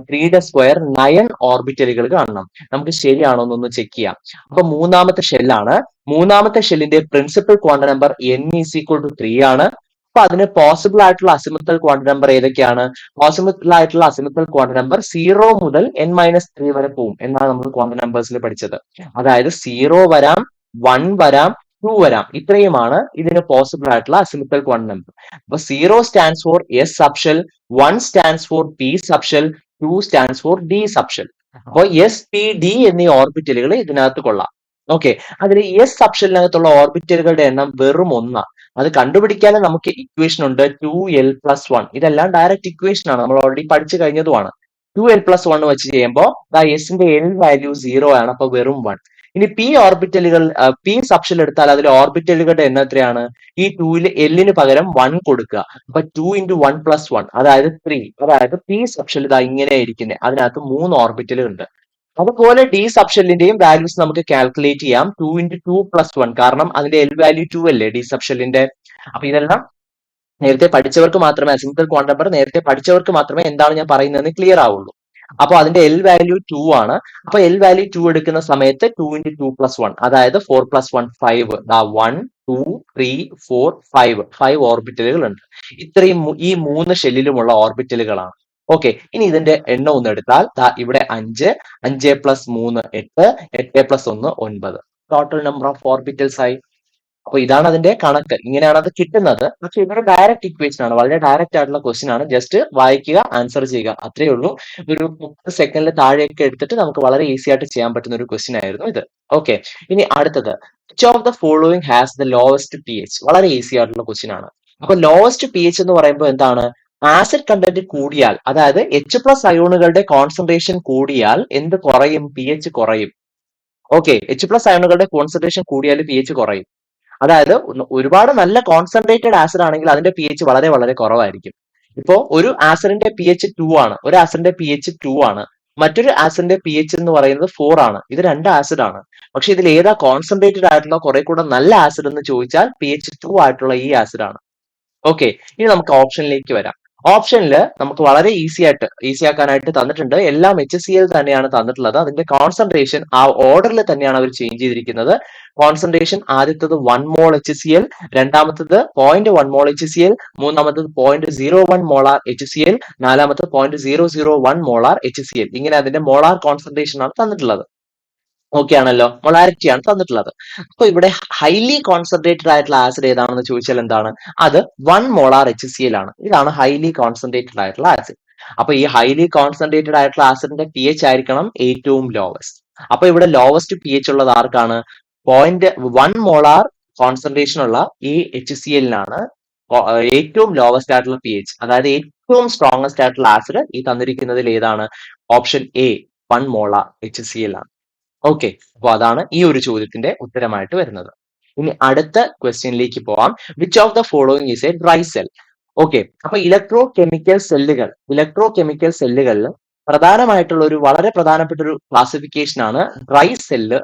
3 ന്റെ സ്ക്വയർ 9 ഓർബിറ്റലുകൾ കാണണം. നമുക്ക് ശരിയാണോ എന്നൊന്ന് ചെക്ക് ചെയ്യാം. അപ്പൊ മൂന്നാമത്തെ ഷെല്ലാണ്. മൂന്നാമത്തെ ഷെല്ലിന്റെ പ്രിൻസിപ്പൽ ക്വാണ്ടം നമ്പർ n = 3 ആണ്. അപ്പൊ അതിന് പോസിബിൾ ആയിട്ടുള്ള അസിമുത്തൽ ക്വാണ്ടം നമ്പർ ഏതൊക്കെയാണ്? പോസിബിൾ ആയിട്ടുള്ള അസിമുത്തൽ ക്വാണ്ടം നമ്പർ 0 മുതൽ n-3 വരെ പോകും എന്നാണ് നമ്മൾ ക്വാണ്ടം നമ്പേഴ്സിൽ പഠിച്ചത്. അതായത് 0 വരാം, 1 വരാം, 2 വരാം. ഇത്രയുമാണ് ഇതിന് പോസിബിൾ ആയിട്ടുള്ള അസിമുത്തൽ ക്വാണ്ടം നമ്പർ. അപ്പൊ 0 stands for S subshell, 1 stands for P subshell, 2 stands for D subshell. അപ്പോൾ SP-D എന്നീ ഓർബിറ്റലുകൾ ഇതിനകത്ത് കൊള്ളാം. ഓക്കെ. അതിൽ S സബ്ഷെല്ലിനകത്തുള്ള ഓർബിറ്റലുകളുടെ എണ്ണം വെറും 1. അത് കണ്ടുപിടിക്കാൻ നമുക്ക് ഇക്വേഷൻ ഉണ്ട് 2l+1. ഇതെല്ലാം ഡയറക്റ്റ് ഇക്വേഷൻ ആണ്, നമ്മൾ ഓൾറെഡി പഠിച്ചു കഴിഞ്ഞതുമാണ്. 2l+1 വെച്ച് ചെയ്യുമ്പോൾ എസിന്റെ L വാല്യൂ 0 ആണ്, അപ്പൊ വെറും 1. ഇനി P ഓർബിറ്റലുകൾ P സബ്ഷെൽ എടുത്താൽ അതിലെ ഓർബിറ്റലുകളുടെ എണ്ണം എത്രയാണ്? ഈ 2ൽ Lന് പകരം 1 കൊടുക്കുക. അപ്പൊ 2 × 1+1 അതായത് 3. അതായത് P സബ്ഷെൽ ഇതാ ഇങ്ങനെ ഇരിക്കുന്നത്, അതിനകത്ത് 3 ഓർബിറ്റലുകൾ ഉണ്ട്. അതുപോലെ ഡി സബ്ഷെല്ലിന്റെയും വാല്യൂസ് നമുക്ക് കാൽക്കുലേറ്റ് ചെയ്യാം. 2 × 2+1, കാരണം അതിന്റെ L വാല്യൂ 2 അല്ലേ ഡി സബ്ഷെല്ലിന്റെ. അപ്പൊ ഇതെല്ലാം നേരത്തെ പഠിച്ചവർക്ക് മാത്രമേ, അസിമുത്തൽ ക്വാണ്ടം നമ്പർ നേരത്തെ പഠിച്ചവർക്ക് മാത്രമേ എന്താണ് ഞാൻ പറയുന്നതെന്ന് ക്ലിയർ ആവുള്ളൂ. അപ്പൊ അതിന്റെ L വാല്യൂ 2 ആണ്. അപ്പൊ L വാല്യൂ 2 എടുക്കുന്ന സമയത്ത് 2 × 2+1 അതായത് 4+1 5. 1 2 3 4 5 ഓർബിറ്റലുകൾ ഉണ്ട്. ഇത്രയും ഈ 3 ഷെല്ലിലുമുള്ള ഓർബിറ്റലുകളാണ്. ഓക്കെ. ഇനി ഇതിന്റെ എണ്ണം ഒന്ന് എടുത്താൽ ഇവിടെ 5, 5 + 3 8, 8 + 1 9. ടോട്ടൽ നമ്പർ ഓഫ് ഓർബിറ്റൽസ് ആയി. അപ്പൊ ഇതാണ് അതിന്റെ കണക്ക്. ഇങ്ങനെയാണ് അത് കിട്ടുന്നത്. പക്ഷെ ഇതൊരു ഡയറക്റ്റ് ഇക്വേഷൻ ആണ്, വളരെ ഡയറക്റ്റ് ആയിട്ടുള്ള ക്വസ്റ്റ്യൻ ആണ്. ജസ്റ്റ് വായിക്കുക, ആൻസർ ചെയ്യുക, അത്രയേ ഉള്ളൂ. ഒരു 30 സെക്കൻഡിൽ താഴെയൊക്കെ എടുത്തിട്ട് നമുക്ക് വളരെ ഈസി ആയിട്ട് ചെയ്യാൻ പറ്റുന്ന ഒരു ക്വസ്റ്റ്യൻ ആയിരുന്നു ഇത്. ഓക്കെ. ഇനി അടുത്തത്, which of the following has the lowest pH? വളരെ ഈസി ആയിട്ടുള്ള ക്വസ്റ്റ്യൻ ആണ്. അപ്പൊ ലോവസ്റ്റ് pH എന്ന് പറയുമ്പോൾ എന്താണ്? ആസിഡ് കണ്ടന്റ് കൂടിയാൽ, അതായത് H+ അയോണുകളുടെ കോൺസെൻട്രേഷൻ കൂടിയാൽ എന്ത് കുറയും? pH കുറയും. ഓക്കെ. H+ അയോണുകളുടെ കോൺസെൻട്രേഷൻ കൂടിയാൽ pH കുറയും. അതായത് ഒരുപാട് നല്ല കോൺസെൻട്രേറ്റഡ് ആസിഡ് ആണെങ്കിൽ അതിന്റെ pH വളരെ വളരെ കുറവായിരിക്കും. ഇപ്പോ ഒരു ആസിഡിന്റെ pH 2 ആണ്, ഒരു ആസിഡിന്റെ pH 2 ആണ്, മറ്റൊരു ആസിഡിന്റെ pH എന്ന് പറയുന്നത് 4 ആണ്. ഇത് രണ്ട് ആസിഡ് ആണ്. പക്ഷെ ഇതിൽ ഏതാ കോൺസെൻട്രേറ്റഡ് ആയിട്ടുള്ള കുറെ കൂടെ നല്ല ആസിഡ് എന്ന് ചോദിച്ചാൽ pH 2 ആയിട്ടുള്ള ഈ ആസിഡ് ആണ്. ഓക്കെ. ഇനി നമുക്ക് ഓപ്ഷനിലേക്ക് വരാം. ഓപ്ഷനിൽ നമുക്ക് വളരെ ഈസി ആക്കാനായിട്ട് തന്നിട്ടുണ്ട്. എല്ലാം HCl തന്നെയാണ് തന്നിട്ടുള്ളത്. അതിന്റെ കോൺസെൻട്രേഷൻ ആ ഓർഡറിൽ തന്നെയാണ് അവർ ചേഞ്ച് ചെയ്തിരിക്കുന്നത്. കോൺസെൻട്രേഷൻ ആദ്യത്തത് 1 മോൾ HCl, രണ്ടാമത്തത് 0.1 മോൾ HCl, മൂന്നാമത്തത് 0.01 മോളാർ HCl, നാലാമത്തത് 0.001 മോളാർ HCl. ഇങ്ങനെ അതിന്റെ മോളാർ കോൺസെൻട്രേഷൻ ആണ് തന്നിട്ടുള്ളത്. ഓക്കെ ആണല്ലോ, മൊളാരിറ്റി ആണ് തന്നിട്ടുള്ളത്. അപ്പൊ ഇവിടെ ഹൈലി കോൺസെൻട്രേറ്റഡ് ആയിട്ടുള്ള ആസിഡ് ഏതാണെന്ന് ചോദിച്ചാൽ എന്താണ്? അത് 1 മോളാർ HCl ആണ്. ഇതാണ് ഹൈലി കോൺസെൻട്രേറ്റഡ് ആയിട്ടുള്ള ആസിഡ്. അപ്പൊ ഈ ഹൈലി കോൺസെൻട്രേറ്റഡ് ആയിട്ടുള്ള ആസിഡിന്റെ pH ആയിരിക്കണം ഏറ്റവും ലോവസ്റ്റ്. അപ്പൊ ഇവിടെ ലോവസ്റ്റ് pH ഉള്ളത് ആർക്കാണ്? 0.1 മോളാർ കോൺസെൻട്രേഷൻ ഉള്ള ഈ HCl-നാണ് ഏറ്റവും ലോവസ്റ്റ് ആയിട്ടുള്ള pH. അതായത് ഏറ്റവും സ്ട്രോങ്സ്റ്റ് ആയിട്ടുള്ള ആസിഡ് ഈ തന്നിരിക്കുന്നതിൽ ഏതാണ്? ഓപ്ഷൻ എ, 1 മോളാർ HCl ആണ്. ഓക്കെ. അപ്പൊ അതാണ് ഈ ഒരു ചോദ്യത്തിന്റെ ഉത്തരമായിട്ട് വരുന്നത്. ഇനി അടുത്ത ക്വസ്റ്റ്യനിലേക്ക് പോവാം. Which of the following is A dry cell? Okay. അപ്പൊ ഇലക്ട്രോ കെമിക്കൽ സെല്ലുകളിൽ പ്രധാനമായിട്ടുള്ള ഒരു വളരെ പ്രധാനപ്പെട്ട ഒരു ക്ലാസിഫിക്കേഷൻ ആണ് ഡ്രൈ സെല്ല്,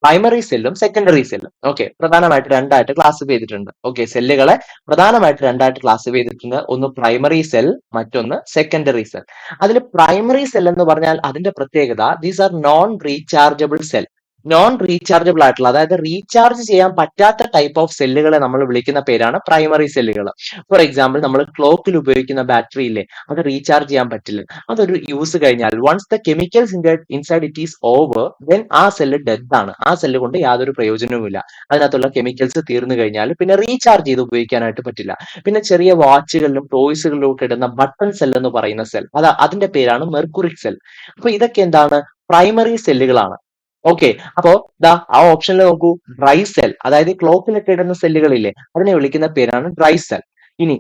പ്രൈമറി സെല്ലും സെക്കൻഡറി സെല്ലും. ഓക്കെ, പ്രധാനമായിട്ട് രണ്ടായിട്ട് ക്ലാസിഫൈ ചെയ്തിട്ടുണ്ട്. ഓക്കെ, സെല്ലുകളെ പ്രധാനമായിട്ട് രണ്ടായിട്ട് ക്ലാസിഫൈ ചെയ്തിട്ടുണ്ട്. ഒന്ന് പ്രൈമറി സെൽ, മറ്റൊന്ന് സെക്കൻഡറി സെൽ. അതിൽ പ്രൈമറി സെൽ എന്ന് പറഞ്ഞാൽ അതിന്റെ പ്രത്യേകത, these are non rechargeable cell. Non rechargeable ആയിട്ടുള്ള, അതായത് റീചാർജ് ചെയ്യാൻ പറ്റാത്ത ടൈപ്പ് ഓഫ് സെല്ലുകളെ നമ്മൾ വിളിക്കുന്ന പേരാണ് പ്രൈമറി സെല്ലുകൾ. ഫോർ എക്സാമ്പിൾ, നമ്മൾ ക്ലോക്കിൽ ഉപയോഗിക്കുന്ന ബാറ്ററി ഇല്ലേ, അത് റീചാർജ് ചെയ്യാൻ പറ്റില്ല. അതൊരു യൂസ് കഴിഞ്ഞാൽ once the chemicals inside it is over, then ആ സെല്ല് ഡെഡ് ആണ്. ആ സെല്ല് കൊണ്ട് യാതൊരു പ്രയോജനവുമില്ല. അതിനകത്തുള്ള കെമിക്കൽസ് തീർന്നു കഴിഞ്ഞാൽ പിന്നെ റീചാർജ് ചെയ്ത് ഉപയോഗിക്കാനായിട്ട് പറ്റില്ല. പിന്നെ ചെറിയ വാച്ചുകളിലും ടോയ്സുകളിലും ഒക്കെ ഇടുന്ന ബട്ടൺ സെൽ എന്ന് പറയുന്ന സെൽ, അതിന്റെ പേരാണ് മെർക്കുറിക് സെൽ. അപ്പൊ ഇതൊക്കെ എന്താണ്? പ്രൈമറി സെല്ലുകളാണ്. ഓക്കെ, അപ്പോ ദാ ആ ഓപ്ഷനിൽ നോക്കൂ, ഡ്രൈ സെൽ, അതായത് ക്ലോക്കിലൊക്കെ ഇടുന്ന സെല്ലുകളില്ലേ, അതിനെ വിളിക്കുന്ന പേരാണ് ഡ്രൈ സെൽ. ഇനി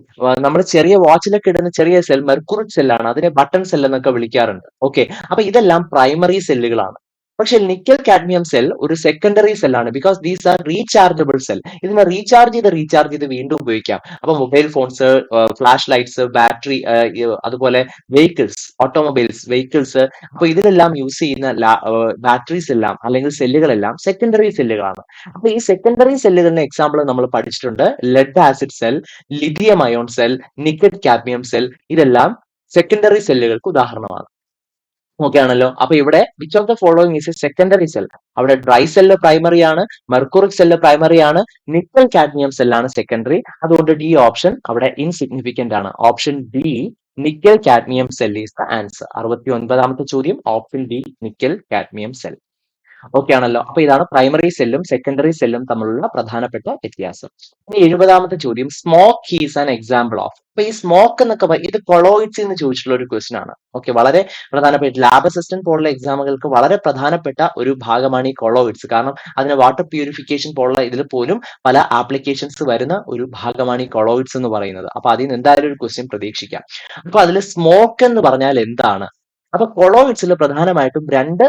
നമ്മൾ ചെറിയ വാച്ചിലൊക്കെ ഇടുന്ന ചെറിയ സെൽ മെർക്കുറി സെല്ലാണ്, അതിനെ ബട്ടൺ സെൽ എന്നൊക്കെ വിളിക്കാറുണ്ട്. ഓക്കെ, അപ്പൊ ഇതെല്ലാം പ്രൈമറി സെല്ലുകളാണ്. പക്ഷെ നിക്കൽ കാഡ്മിയം സെൽ ഒരു സെക്കൻഡറി സെല്ലാണ്, because these are rechargeable cell. ഇതിനെ റീചാർജ് ചെയ്ത് വീണ്ടും ഉപയോഗിക്കാം. അപ്പൊ mobile phones, flash lights, battery, അതുപോലെ വെഹിക്കിൾസ്, ഓട്ടോമൊബൈൽസ്, വെഹിക്കിൾസ്, അപ്പൊ ഇതിലെല്ലാം യൂസ് ചെയ്യുന്ന ബാറ്ററീസ് എല്ലാം അല്ലെങ്കിൽ സെല്ലുകളെല്ലാം സെക്കൻഡറി സെല്ലുകളാണ്. അപ്പൊ ഈ സെക്കൻഡറി സെല്ലുകളിന്റെ എക്സാമ്പിൾ നമ്മൾ പഠിച്ചിട്ടുണ്ട്. Lead acid cell, lithium ion cell, nickel cadmium cell, ഇതെല്ലാം സെക്കൻഡറി സെല്ലുകൾക്ക് ഉദാഹരണമാണ്. ഓക്കെ ആണല്ലോ. അപ്പൊ ഇവിടെ which of the following is a secondary cell? അവിടെ ഡ്രൈ സെല്ല് പ്രൈമറി ആണ്, മെർക്കുറിക് സെല്ല് പ്രൈമറി ആണ്, നിക്കൽ കാഡ്മിയം സെല്ലാണ് സെക്കൻഡറി. അതുകൊണ്ട് ഡി ഓപ്ഷൻ അവിടെ ഇൻസിഗ്നിഫിക്കന്റ് ആണ്. Option D, nickel cadmium cell is the answer. 69ാമത്തെ ചോദ്യം, option D, nickel cadmium cell. Okay ആണല്ലോ. അപ്പൊ ഇതാണ് പ്രൈമറി സെല്ലും സെക്കൻഡറി സെല്ലും തമ്മിലുള്ള പ്രധാനപ്പെട്ട വ്യത്യാസം. ഇനി 70ാമത്തെ ചോദ്യം, smoke is an example of. അപ്പൊ ഈ സ്മോക്ക് എന്നൊക്കെ ഇത് കൊളോയിഡ്സ് എന്ന് ചോദിച്ചിട്ടുള്ള ഒരു ക്വസ്റ്റൻ ആണ്. ഓക്കെ, വളരെ പ്രധാനപ്പെട്ട ലാബ് അസിസ്റ്റന്റ് പോലുള്ള എക്സാമുകൾക്ക് വളരെ പ്രധാനപ്പെട്ട ഒരു ഭാഗമാണ് ഈ കൊളോയിഡ്സ്. കാരണം അതിന് വാട്ടർ പ്യൂരിഫിക്കേഷൻ പോലുള്ള ഇതിൽ പോലും പല ആപ്ലിക്കേഷൻസ് വരുന്ന ഒരു ഭാഗമാണ് ഈ കൊളോയിഡ്സ് എന്ന് പറയുന്നത്. അപ്പൊ അതിൽ നിന്ന് എന്തായാലും ഒരു ക്വസ്റ്റ്യൻ പ്രതീക്ഷിക്കാം. അപ്പൊ അതിൽ സ്മോക്ക് എന്ന് പറഞ്ഞാൽ എന്താണ്? അപ്പൊ കൊളോയിഡ്സിൽ പ്രധാനമായിട്ടും രണ്ട്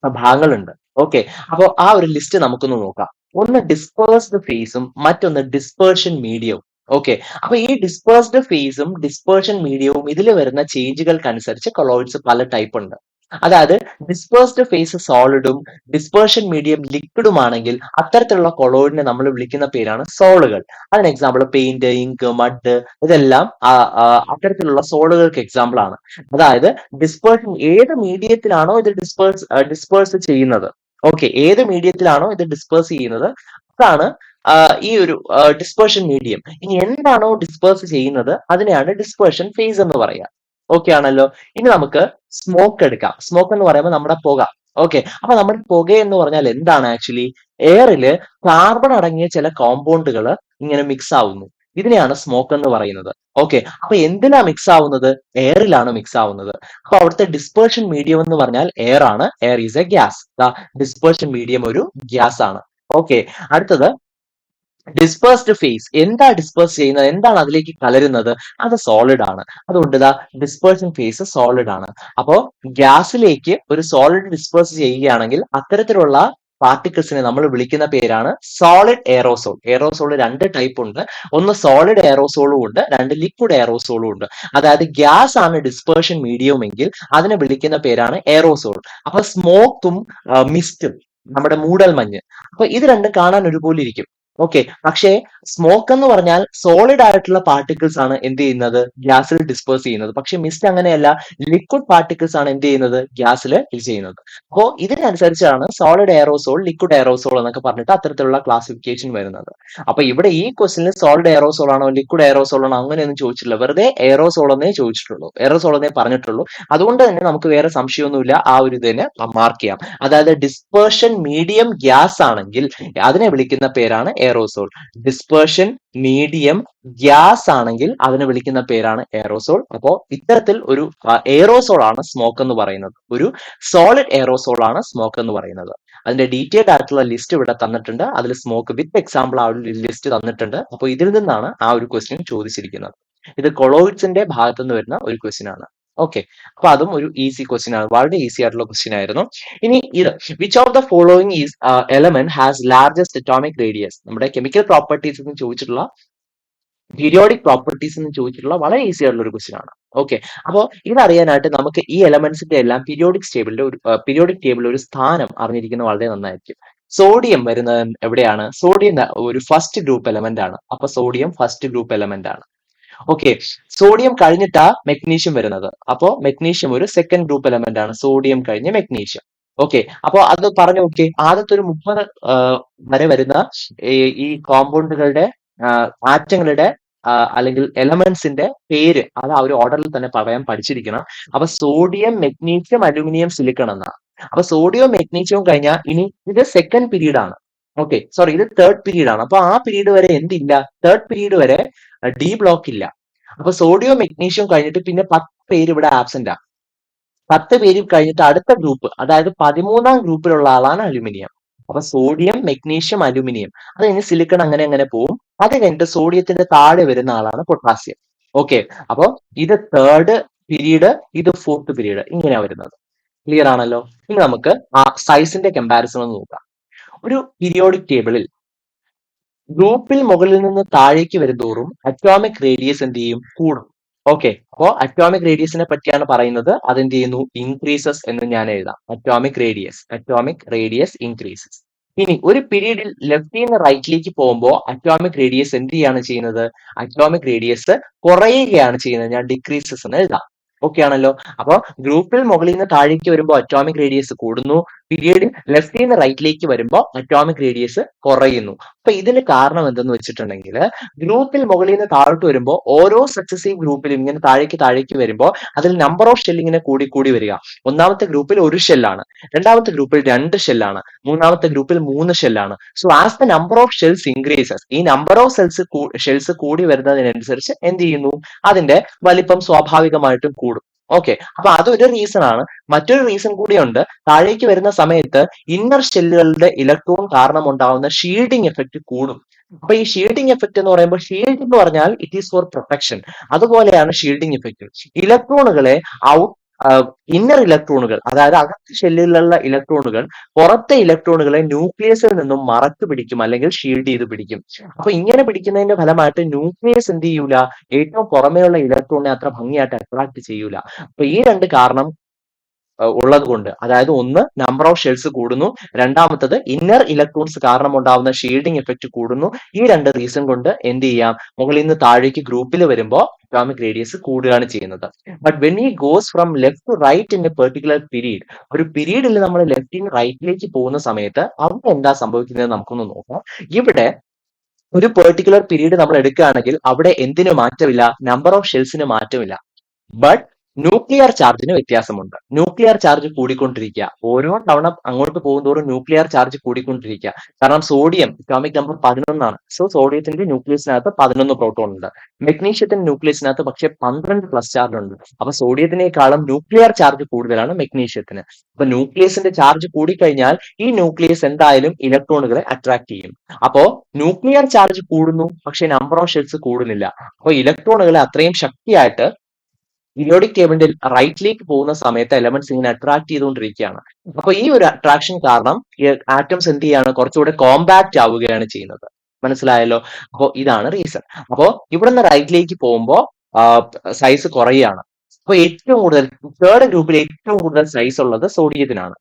ഭാഗങ്ങളുണ്ട്. ഓക്കെ, അപ്പോൾ ആ ഒരു ലിസ്റ്റ് നമുക്കൊന്ന് നോക്കാം. ഒന്ന് ഡിസ്പേഴ്സ്ഡ് ഫേസും മറ്റൊന്ന് ഡിസ്പേർഷൻ മീഡിയവും. ഓക്കെ, അപ്പൊ ഈ ഡിസ്പേഴ്സ്ഡ് ഫേസും ഡിസ്പേർഷൻ മീഡിയവും ഇതിൽ വരുന്ന ചേഞ്ചുകൾക്കനുസരിച്ച് കൊളോയിഡ്സ് പല ടൈപ്പ് ഉണ്ട്. അതായത് ഡിസ്പേഴ്സ്ഡ് ഫേസ് സോളിഡും ഡിസ്പേർഷൻ മീഡിയം ലിക്വിഡും ആണെങ്കിൽ അത്തരത്തിലുള്ള കൊളോയിഡിനെ നമ്മൾ വിളിക്കുന്ന പേരാണ് സോളുകൾ. അതിന് എക്സാമ്പിൾ പെയിന്റ്, ഇങ്ക്, മഡ്, ഇതെല്ലാം അത്തരത്തിലുള്ള സോളുകൾക്ക് എക്സാമ്പിൾ ആണ്. അതായത് ഡിസ്പേർഷൻ ഏത് മീഡിയത്തിലാണോ ഇത് ഡിസ്പേഴ്സ് ചെയ്യുന്നത്, ഓക്കെ, ഏത് മീഡിയത്തിലാണോ ഇത് ഡിസ്പേഴ്സ് ചെയ്യുന്നത് അതാണ് ഈ ഒരു ഡിസ്പേർഷൻ മീഡിയം. ഇനി എന്താണോ ഡിസ്പേഴ്സ് ചെയ്യുന്നത് അതിനെയാണ് ഡിസ്പേർഷൻ ഫേസ് എന്ന് പറയുക. ഓക്കെ ആണല്ലോ. ഇനി നമുക്ക് സ്മോക്ക് എടുക്കാം. സ്മോക്ക് എന്ന് പറയുമ്പോൾ നമ്മുടെ പുക. ഓക്കെ, അപ്പൊ നമ്മുടെ പുക എന്ന് പറഞ്ഞാൽ എന്താണ്? ആക്ച്വലി എയറിൽ കാർബൺ അടങ്ങിയ ചില കോമ്പൗണ്ടുകൾ ഇങ്ങനെ മിക്സ് ആവുന്നു. ഇതിനെയാണ് സ്മോക്ക് എന്ന് പറയുന്നത്. ഓക്കെ, അപ്പൊ എന്തിനാ മിക്സ് ആവുന്നത്? എയറിലാണ് മിക്സ് ആവുന്നത്. അപ്പൊ അവിടുത്തെ ഡിസ്പേർഷൻ മീഡിയം എന്ന് പറഞ്ഞാൽ എയർ ആണ്. Air is A gas. Dispersion medium ഒരു ഗ്യാസ് ആണ്. ഓക്കെ, അടുത്തത് ഡിസ്പേഴ്സ്ഡ് ഫേസ്. എന്താ ഡിസ്പേഴ്സ് ചെയ്യുന്നത്? എന്താണ് അതിലേക്ക് കലരുന്നത്? അത് സോളിഡ് ആണ്. അതുകൊണ്ട് ഇതാ ഡിസ്പേർഷൻ ഫേസ് സോളിഡ് ആണ്. അപ്പോ ഗ്യാസിലേക്ക് ഒരു സോളിഡ് ഡിസ്പേഴ്സ് ചെയ്യുകയാണെങ്കിൽ അത്തരത്തിലുള്ള പാർട്ടിക്കിൾസിനെ നമ്മൾ വിളിക്കുന്ന പേരാണ് സോളിഡ് എയറോസോൾ. എയറോസോൾ രണ്ട് ടൈപ്പ് ഉണ്ട്. ഒന്ന് സോളിഡ് എയറോസോളും ഉണ്ട്, രണ്ട് ലിക്വിഡ് എയറോസോളും ഉണ്ട്. അതായത് ഗ്യാസ് ആണ് ഡിസ്പേർഷൻ മീഡിയം എങ്കിൽ അതിനെ വിളിക്കുന്ന പേരാണ് എയറോസോൾ. അപ്പൊ സ്മോക്കും മിസ്റ്റും, നമ്മുടെ മൂടൽമഞ്ഞ്, അപ്പൊ ഇത് രണ്ടും കാണാൻ ഒരുപോലെ ഇരിക്കും. ഓക്കെ, പക്ഷേ സ്മോക്ക് എന്ന് പറഞ്ഞാൽ സോളിഡ് ആയിട്ടുള്ള പാർട്ടിക്കിൾസ് ആണ് എന്ത് ചെയ്യുന്നത്? ഗ്യാസിൽ ഡിസ്പേഴ്സ് ചെയ്യുന്നത്. പക്ഷെ മിസ്റ്റ് അങ്ങനെയല്ല, ലിക്വിഡ് പാർട്ടിക്കിൾസ് ആണ് എന്ത് ചെയ്യുന്നത്? ഗ്യാസിൽ ഇത് ചെയ്യുന്നത്. അപ്പോൾ ഇതിനനുസരിച്ചാണ് സോളിഡ് എയറോസോൾ, ലിക്വിഡ് എയറോസോൾ എന്നൊക്കെ പറഞ്ഞിട്ട് അത്തരത്തിലുള്ള ക്ലാസിഫിക്കേഷൻ വരുന്നത്. അപ്പൊ ഇവിടെ ഈ ക്വസ്റ്റിനിൽ സോളിഡ് എയറോസോൾ ആണോ ലിക്വിഡ് എയറോസോൾ ആണോ അങ്ങനെയൊന്നും ചോദിച്ചിട്ടില്ല. വെറുതെ എയറോസോൾ എന്നേ ചോദിച്ചിട്ടുള്ളൂ, എയറോസോൾ എന്നേ പറഞ്ഞിട്ടുള്ളൂ. അതുകൊണ്ട് തന്നെ നമുക്ക് വേറെ സംശയമൊന്നുമില്ല, ആ ഒരു ഇതിനെ മാർക്ക് ചെയ്യാം. അതായത് ഡിസ്പേർഷൻ മീഡിയം ഗ്യാസ് ആണെങ്കിൽ അതിനെ വിളിക്കുന്ന പേരാണ് എയറോസോൾ. ഡിസ്പേർഷൻ മീഡിയം ഗ്യാസ് ആണെങ്കിൽ അതിനെ വിളിക്കുന്ന പേരാണ് എയറോസോൾ. അപ്പോ ഇത്തരത്തിൽ ഒരു എയറോസോൾ ആണ് സ്മോക്ക് എന്ന് പറയുന്നത്. ഒരു സോളിഡ് എയറോസോൾ ആണ് സ്മോക്ക് എന്ന് പറയുന്നത്. അതിന്റെ ഡീറ്റെയിൽഡ് ആയിട്ടുള്ള ലിസ്റ്റ് ഇവിടെ തന്നിട്ടുണ്ട്. അതിൽ സ്മോക്ക് വിത്ത് എക്സാമ്പിൾ ആ ഒരു ലിസ്റ്റ് തന്നിട്ടുണ്ട്. അപ്പോൾ ഇതിൽ നിന്നാണ് ആ ഒരു ക്വസ്റ്റ്യൻ ചോദിച്ചിരിക്കുന്നത്. ഇത് കൊളോയിഡ്സിന്റെ ഭാഗത്ത് നിന്ന് വരുന്ന ഒരു ക്വസ്റ്റ്യൻ ആണ്. ഓക്കെ, അപ്പൊ അതും ഒരു ഈസി ക്വസ്റ്റ്യൻ ആണ്, വളരെ ഈസി ആയിട്ടുള്ള ക്വസ്റ്റ്യൻ ആയിരുന്നു. ഇനി ഇത് which of the following is element has largest atomic radius? നമ്മുടെ കെമിക്കൽ പ്രോപ്പർട്ടീസ് എന്ന് ചോദിച്ചിട്ടുള്ള, പീരിയോഡിക് പ്രോപ്പർട്ടീസ് എന്ന് ചോദിച്ചിട്ടുള്ള വളരെ ഈസി ആയിട്ടുള്ള ഒരു ക്വസ്റ്റ്യൻ ആണ്. ഓക്കെ. അപ്പോ ഇതറിയാനായിട്ട് നമുക്ക് ഈ എലമെന്റ്സിന്റെ എല്ലാം പീരിയോഡിക് ടേബിളിൽ ഒരു സ്ഥാനം അറിഞ്ഞിരിക്കുന്നത് വളരെ നന്നായിരിക്കും. സോഡിയം വരുന്നത് എവിടെയാണ്? സോഡിയം ഒരു ഫസ്റ്റ് ഗ്രൂപ്പ് എലമെന്റ് ആണ്. അപ്പൊ സോഡിയം ഫസ്റ്റ് ഗ്രൂപ്പ് എലമെന്റ് ആണ്. ഓക്കെ. സോഡിയം കഴിഞ്ഞിട്ടാ മെഗ്നീഷ്യം വരുന്നത്. അപ്പോ മെഗ്നീഷ്യം ഒരു സെക്കൻഡ് ഗ്രൂപ്പ് എലമെന്റ് ആണ്. സോഡിയം കഴിഞ്ഞ് മെഗ്നീഷ്യം. ഓക്കെ. അപ്പോ അത് പറഞ്ഞു നോക്കിയേ. ആദ്യത്തെ ഒരു 30 വരെ വരുന്ന ഈ ഈ കോമ്പൗണ്ടുകളുടെ ആറ്റങ്ങളുടെ അല്ലെങ്കിൽ എലമെന്റ്സിന്റെ പേര് അത് ആ ഒരു ഓർഡറിൽ തന്നെ പറയാൻ പഠിച്ചിരിക്കണം. അപ്പൊ സോഡിയം, മെഗ്നീഷ്യം, അലുമിനിയം, സിലിക്കൺ എന്നാ. അപ്പൊ സോഡിയവും മെഗ്നീഷ്യവും കഴിഞ്ഞാൽ ഇനി ഇത് സെക്കൻഡ് പീരീഡ് ആണ്. ഓക്കെ, സോറി, ഇത് തേർഡ് പീരീഡ് ആണ്. അപ്പൊ ആ പീരീഡ് വരെ എന്തില്ല? തേർഡ് പീരീഡ് വരെ ഡി ബ്ലോക്ക് ഇല്ല. അപ്പൊ സോഡിയവും മെഗ്നീഷ്യവും കഴിഞ്ഞിട്ട് പിന്നെ 10 പേര് ഇവിടെ ആബ്സെന്റ് ആ. 10 പേര് കഴിഞ്ഞിട്ട് അടുത്ത ഗ്രൂപ്പ്, അതായത് 13ാം ഗ്രൂപ്പിലുള്ള ആളാണ് അലുമിനിയം. അപ്പൊ സോഡിയം, മെഗ്നീഷ്യം, അലുമിനിയം, അത് കഴിഞ്ഞ് സിലിക്കൺ, അങ്ങനെ അങ്ങനെ പോവും. അത് കഴിഞ്ഞിട്ട് സോഡിയത്തിന്റെ താഴെ വരുന്ന ആളാണ് പൊട്ടാസ്യം. ഓക്കെ. അപ്പൊ ഇത് തേർഡ് പീരീഡ്, ഇത് ഫോർത്ത് പീരീഡ്, ഇങ്ങനെയാ വരുന്നത്. ക്ലിയർ ആണല്ലോ? ഇനി നമുക്ക് ആ സൈസിന്റെ കമ്പാരിസൺ ഒന്ന് നോക്കാം. ഒരു പീരിയോഡിക് ടേബിളിൽ ഗ്രൂപ്പിൽ മുകളിൽ നിന്ന് താഴേക്ക് വരുന്തോറും അറ്റോമിക് റേഡിയസ് എന്ത് ചെയ്യും? കൂടും. ഓക്കെ. അപ്പോ അറ്റോമിക് റേഡിയസിനെ പറ്റിയാണ് പറയുന്നത്. അതെന്ത് ചെയ്യുന്നു? ഇൻക്രീസസ് എന്ന് ഞാൻ എഴുതാം. Atomic radius increases. ഇനി ഒരു പീരീഡിൽ ലെഫ്റ്റിൽ നിന്ന് റൈറ്റിലേക്ക് പോകുമ്പോൾ അറ്റോമിക് റേഡിയസ് എന്ത് ചെയ്യാണ് ചെയ്യുന്നത്? അറ്റോമിക് റേഡിയസ് കുറയുകയാണ് ചെയ്യുന്നത്. ഞാൻ ഡിക്രീസസ് എന്ന് എഴുതാം. ഓക്കെ ആണല്ലോ? അപ്പൊ ഗ്രൂപ്പിൽ മുകളിൽ നിന്ന് താഴേക്ക് വരുമ്പോൾ അറ്റോമിക് റേഡിയസ് കൂടുന്നു. പീരീഡിൽ ലെഫ്റ്റിൽ നിന്ന് റൈറ്റിലേക്ക് വരുമ്പോൾ അറ്റോമിക് റേഡിയസ് കുറയുന്നു. അപ്പൊ ഇതിന് കാരണം എന്തെന്ന് വെച്ചിട്ടുണ്ടെങ്കിൽ, ഗ്രൂപ്പിൽ മുകളിൽ നിന്ന് താഴോട്ട് വരുമ്പോൾ ഓരോ സക്സസീവ് ഗ്രൂപ്പിലും ഇങ്ങനെ താഴേക്ക് വരുമ്പോൾ അതിൽ നമ്പർ ഓഫ് ഷെൽ ഇങ്ങനെ കൂടി കൂടി വരിക. ഒന്നാമത്തെ ഗ്രൂപ്പിൽ ഒരു ഷെല്ലാണ്, രണ്ടാമത്തെ ഗ്രൂപ്പിൽ 2 ഷെല്ലാണ്, മൂന്നാമത്തെ ഗ്രൂപ്പിൽ 3 ഷെല്ലാണ്. So as the number of shells increases, ഈ നമ്പർ ഓഫ് ഷെൽസ് കൂടി വരുന്നതിനനുസരിച്ച് എന്ത് ചെയ്യുന്നു? അതിന്റെ വലിപ്പം സ്വാഭാവികമായിട്ടും കൂടും. ഓക്കെ. അപ്പൊ അതൊരു റീസൺ ആണ്. മറ്റൊരു റീസൺ കൂടിയുണ്ട്. താഴേക്ക് വരുന്ന സമയത്ത് ഇന്നർ ഷെല്ലുകളുടെ ഇലക്ട്രോൺ കാരണം ഉണ്ടാവുന്ന ഷീൽഡിംഗ് എഫക്റ്റ് കൂടും. അപ്പൊ ഈ ഷീൽഡിംഗ് എഫക്റ്റ് എന്ന് പറയുമ്പോൾ, ഷീൽഡ് എന്ന് പറഞ്ഞാൽ ഇറ്റ് ഈസ് ഫോർ പ്രൊട്ടക്ഷൻ. അതുപോലെയാണ് ഷീൽഡിംഗ് എഫക്റ്റ്. ഇലക്ട്രോണുകളെ ഔട്ട് ഇന്നർ ഇലക്ട്രോണുകൾ, അതായത് അകത്ത് ഷെല്ലിലുള്ള ഇലക്ട്രോണുകൾ പുറത്തെ ഇലക്ട്രോണുകളെ ന്യൂക്ലിയസിൽ നിന്നും മറച്ചു പിടിക്കും, അല്ലെങ്കിൽ ഷീൽഡ് ചെയ്ത് പിടിക്കും. അപ്പൊ ഇങ്ങനെ പിടിക്കുന്നതിന്റെ ഫലമായിട്ട് ന്യൂക്ലിയസ് എന്ത് ചെയ്യൂല? ഏറ്റവും പുറമേയുള്ള ഇലക്ട്രോണിനെ അത്ര ഭംഗിയായിട്ട് അട്രാക്ട് ചെയ്യൂല. അപ്പൊ ഈ രണ്ട് കാരണം ഉള്ളത് കൊണ്ട്, അതായത് ഒന്ന് നമ്പർ ഓഫ് ഷെൽസ് കൂടുന്നു, രണ്ടാമത്തത് ഇന്നർ ഇലക്ട്രോൺസ് കാരണം ഉണ്ടാവുന്ന ഷീൽഡിംഗ് എഫക്റ്റ് കൂടുന്നു. ഈ രണ്ട് റീസൺ കൊണ്ട് എന്ത് ചെയ്യാം? മുകളിൽ നിന്ന് താഴേക്ക് ഗ്രൂപ്പിൽ വരുമ്പോൾ അറ്റോമിക് റേഡിയസ് കൂടുകയാണ് ചെയ്യുന്നത്. ബട്ട് വെൻ ഈ goes from left to right in a particular period, ഒരു പീരീഡിൽ നമ്മൾ ലെഫ്റ്റിൽ നിന്ന് റൈറ്റിലേക്ക് പോകുന്ന സമയത്ത് അവിടെ എന്താ സംഭവിക്കുന്നത് നമുക്കൊന്ന് നോക്കാം. ഇവിടെ ഒരു പെർട്ടിക്കുലർ പീരീഡ് നമ്മൾ എടുക്കുകയാണെങ്കിൽ അവിടെ എന്തിനു മാറ്റമില്ല? നമ്പർ ഓഫ് ഷെൽസിന് മാറ്റമില്ല. ബട്ട് ന്യൂക്ലിയർ ചാർജിന് വ്യത്യാസമുണ്ട്. ന്യൂക്ലിയർ ചാർജ് കൂടിക്കൊണ്ടിരിക്കുക. ഓരോ തവണ അങ്ങോട്ട് പോകുന്തോറും ന്യൂക്ലിയർ ചാർജ് കൂടിക്കൊണ്ടിരിക്കുക. കാരണം സോഡിയം അറ്റോമിക് നമ്പർ 11 ആണ്. സോ സോഡിയത്തിന്റെ ന്യൂക്ലിയസിനകത്ത് 11 പ്രോട്ടോൺ ഉണ്ട്. മെഗ്നീഷ്യത്തിന്റെ ന്യൂക്ലിയസിനകത്ത് പക്ഷെ 12 പ്ലസ് ചാർജ് ഉണ്ട്. അപ്പൊ സോഡിയത്തിനേക്കാളും ന്യൂക്ലിയർ ചാർജ് കൂടുതലാണ് മെഗ്നീഷ്യത്തിന്. അപ്പൊ ന്യൂക്ലിയസിന്റെ ചാർജ് കൂടിക്കഴിഞ്ഞാൽ ഈ ന്യൂക്ലിയസ് എന്തായാലും ഇലക്ട്രോണുകളെ അട്രാക്ട് ചെയ്യും. അപ്പോ ന്യൂക്ലിയർ ചാർജ് കൂടുന്നു, പക്ഷെ നമ്പർ ഓഫ് ഷെൽസ് കൂടുന്നില്ല. അപ്പൊ ഇലക്ട്രോണുകളെ അത്രയും ശക്തിയായിട്ട് പീരിയോഡിക് ടേബിളിന്റെ റൈറ്റിലേക്ക് പോകുന്ന സമയത്ത് എലമെന്റ്സ് ഇങ്ങനെ അട്രാക്ട് ചെയ്തുകൊണ്ടിരിക്കുകയാണ്. അപ്പൊ ഈ ഒരു അട്രാക്ഷൻ കാരണം ആറ്റംസ് എന്ത് ചെയ്യാണ്? കുറച്ചുകൂടെ കോമ്പാക്ട് ആവുകയാണ് ചെയ്യുന്നത്. മനസ്സിലായല്ലോ? അപ്പോ ഇതാണ് റീസൺ. അപ്പോ ഇവിടുന്ന് റൈറ്റിലേക്ക് പോകുമ്പോൾ സൈസ് കുറയുകയാണ്. അപ്പൊ ഏറ്റവും കൂടുതൽ തേർഡ് ഗ്രൂപ്പിൽ ഏറ്റവും കൂടുതൽ സൈസ് ഉള്ളത് സോഡിയത്തിനാണ്.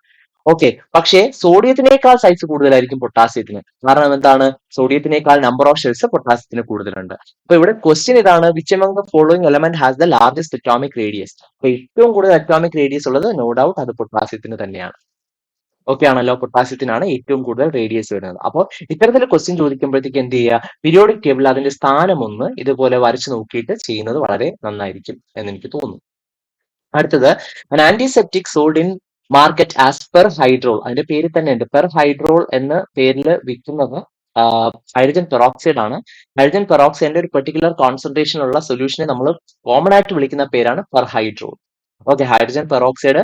ഓക്കെ. പക്ഷേ സോഡിയത്തിനേക്കാൾ സൈസ് കൂടുതലായിരിക്കും പൊട്ടാസ്യത്തിന്. കാരണം എന്താണ്? സോഡിയത്തിനേക്കാൾ നമ്പർ ഓഫ് ഷെൽസ് പൊട്ടാസ്യത്തിന് കൂടുതലുണ്ട്. അപ്പൊ ഇവിടെ ക്വസ്റ്റ്യൻ ഇതാണ്, which among the following element has the largest atomic radius? അപ്പൊ ഏറ്റവും കൂടുതൽ അറ്റോമിക് റേഡിയസ് ഉള്ളത് നോ ഡൗട്ട് അത് പൊട്ടാസ്യത്തിന് തന്നെയാണ്. ഓക്കെ ആണല്ലോ? പൊട്ടാസ്യത്തിനാണ് ഏറ്റവും കൂടുതൽ റേഡിയസ് വരുന്നത്. അപ്പോൾ ഇത്തരത്തിൽ ക്വസ്റ്റ്യൻ ചോദിക്കുമ്പോഴത്തേക്ക് എന്ത് ചെയ്യുക? പീരിയോഡിക് ടേബിളിൽ അതിന്റെ സ്ഥാനം ഒന്ന് ഇതുപോലെ വരച്ചു നോക്കിയിട്ട് ചെയ്യുന്നത് വളരെ നന്നായിരിക്കും എന്ന് എനിക്ക് തോന്നുന്നു. അടുത്തത്, antiseptic sold in market as perhydrol. അതിന്റെ പേര് തന്നെ ഉണ്ട്, പെർ ഹൈഡ്രോൾ എന്ന പേരിൽ വിൽക്കുന്നത് ഹൈഡ്രജൻ പെറോക്സൈഡ് ആണ്. ഹൈഡ്രജൻ പെറോക്സൈഡിന്റെ ഒരു പെർട്ടിക്കുലർ കോൺസെൻട്രേഷൻ ഉള്ള സൊല്യൂഷനെ നമ്മൾ കോമൺ ആയിട്ട് വിളിക്കുന്ന പേരാണ് പെർ ഹൈഡ്രോൾ. ഓക്കെ. ഹൈഡ്രജൻ പെറോക്സൈഡ്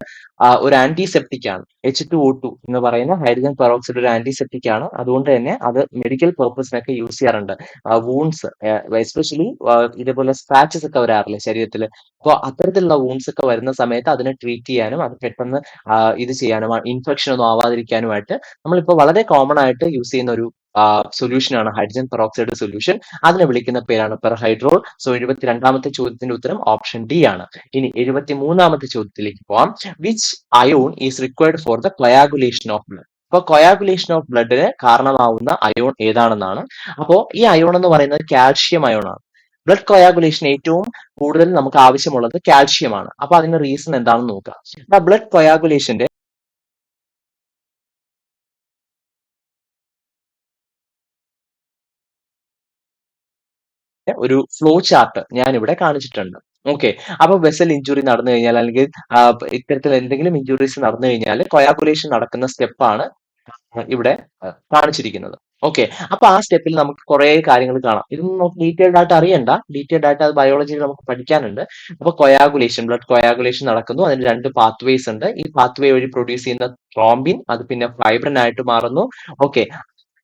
ഒരു ആന്റിസെപ്റ്റിക് ആണ്. H2O2 എന്ന് പറയുന്ന ഹൈഡ്രജൻ പെറോക്സൈഡ് ഒരു ആന്റിസെപ്റ്റിക് ആണ്. അതുകൊണ്ട് തന്നെ അത് മെഡിക്കൽ പർപ്പസിനൊക്കെ യൂസ് ചെയ്യാറുണ്ട്. വൂൺസ്, എസ്പെഷ്യലി ഇതേപോലെ സ്ക്രാച്ചസ് ഒക്കെ വരാറില്ലേ ശരീരത്തിൽ? അപ്പോൾ അത്തരത്തിലുള്ള വൂൺസ് ഒക്കെ വരുന്ന സമയത്ത് അതിനെ ട്രീറ്റ് ചെയ്യാനും അത് പെട്ടെന്ന് ഇത് ചെയ്യാനും ഇൻഫെക്ഷൻ ഒന്നും ആവാതിരിക്കാനുമായിട്ട് നമ്മളിപ്പോൾ വളരെ കോമൺ ആയിട്ട് യൂസ് ചെയ്യുന്ന ഒരു സൊല്യൂഷൻ ആണ് ഹൈഡ്രജൻ പെറോക്സൈഡ് സൊല്യൂഷൻ. അതിനെ വിളിക്കുന്ന പേരാണ് പെർഹൈഡ്രോൾ. സോ 72ാമത്തെ ചോദ്യത്തിന്റെ ഉത്തരം ഓപ്ഷൻ ഡി ആണ്. ഇനി 73ാമത്തെ ചോദ്യത്തിലേക്ക് പോവാം. Which ion is required for the coagulation of blood? അപ്പൊ കൊയാഗുലേഷൻ ഓഫ് ബ്ലഡിന് കാരണമാവുന്ന അയോൺ ഏതാണെന്നാണ്. അപ്പോ ഈ അയോൺ എന്ന് പറയുന്നത് കാൽഷ്യം അയോൺ ആണ്. ബ്ലഡ് കൊയാഗുലേഷൻ ഏറ്റവും കൂടുതൽ നമുക്ക് ആവശ്യമുള്ളത് കാൽഷ്യം ആണ്. അപ്പൊ അതിന്റെ റീസൺ എന്താണെന്ന് നോക്കാം. ബ്ലഡ് കൊയാഗുലേഷന്റെ ഒരു ഫ്ലോ ചാർട്ട് ഞാൻ ഇവിടെ കാണിച്ചിട്ടുണ്ട്. ഓക്കെ, അപ്പൊ വെസൽ ഇഞ്ചുറി നടന്നു കഴിഞ്ഞാൽ അല്ലെങ്കിൽ ഇത്തരത്തിൽ എന്തെങ്കിലും ഇഞ്ചുറീസ് നടന്നു കഴിഞ്ഞാൽ കൊയാഗുലേഷൻ നടക്കുന്ന സ്റ്റെപ്പാണ് ഇവിടെ കാണിച്ചിരിക്കുന്നത്. ഓക്കെ, അപ്പൊ ആ സ്റ്റെപ്പിൽ നമുക്ക് കുറെ കാര്യങ്ങൾ കാണാം. ഇതൊന്നും നമുക്ക് ഡീറ്റെയിൽഡ് ആയിട്ട് അറിയണ്ട, ഡീറ്റെയിൽഡ് ആയിട്ട് അത് ബയോളജിയിൽ നമുക്ക് പഠിക്കാനുണ്ട്. അപ്പൊ കൊയാഗുലേഷൻ, ബ്ലഡ് കൊയാഗുലേഷൻ നടക്കുന്നു. അതിന് രണ്ട് പാത്വേസ് ഉണ്ട്. ഈ പാത്വേ വഴി പ്രൊഡ്യൂസ് ചെയ്യുന്ന ത്രോംബിൻ അത് പിന്നെ ഫൈബ്രിൻ ആയിട്ട് മാറുന്നു. ഓക്കെ,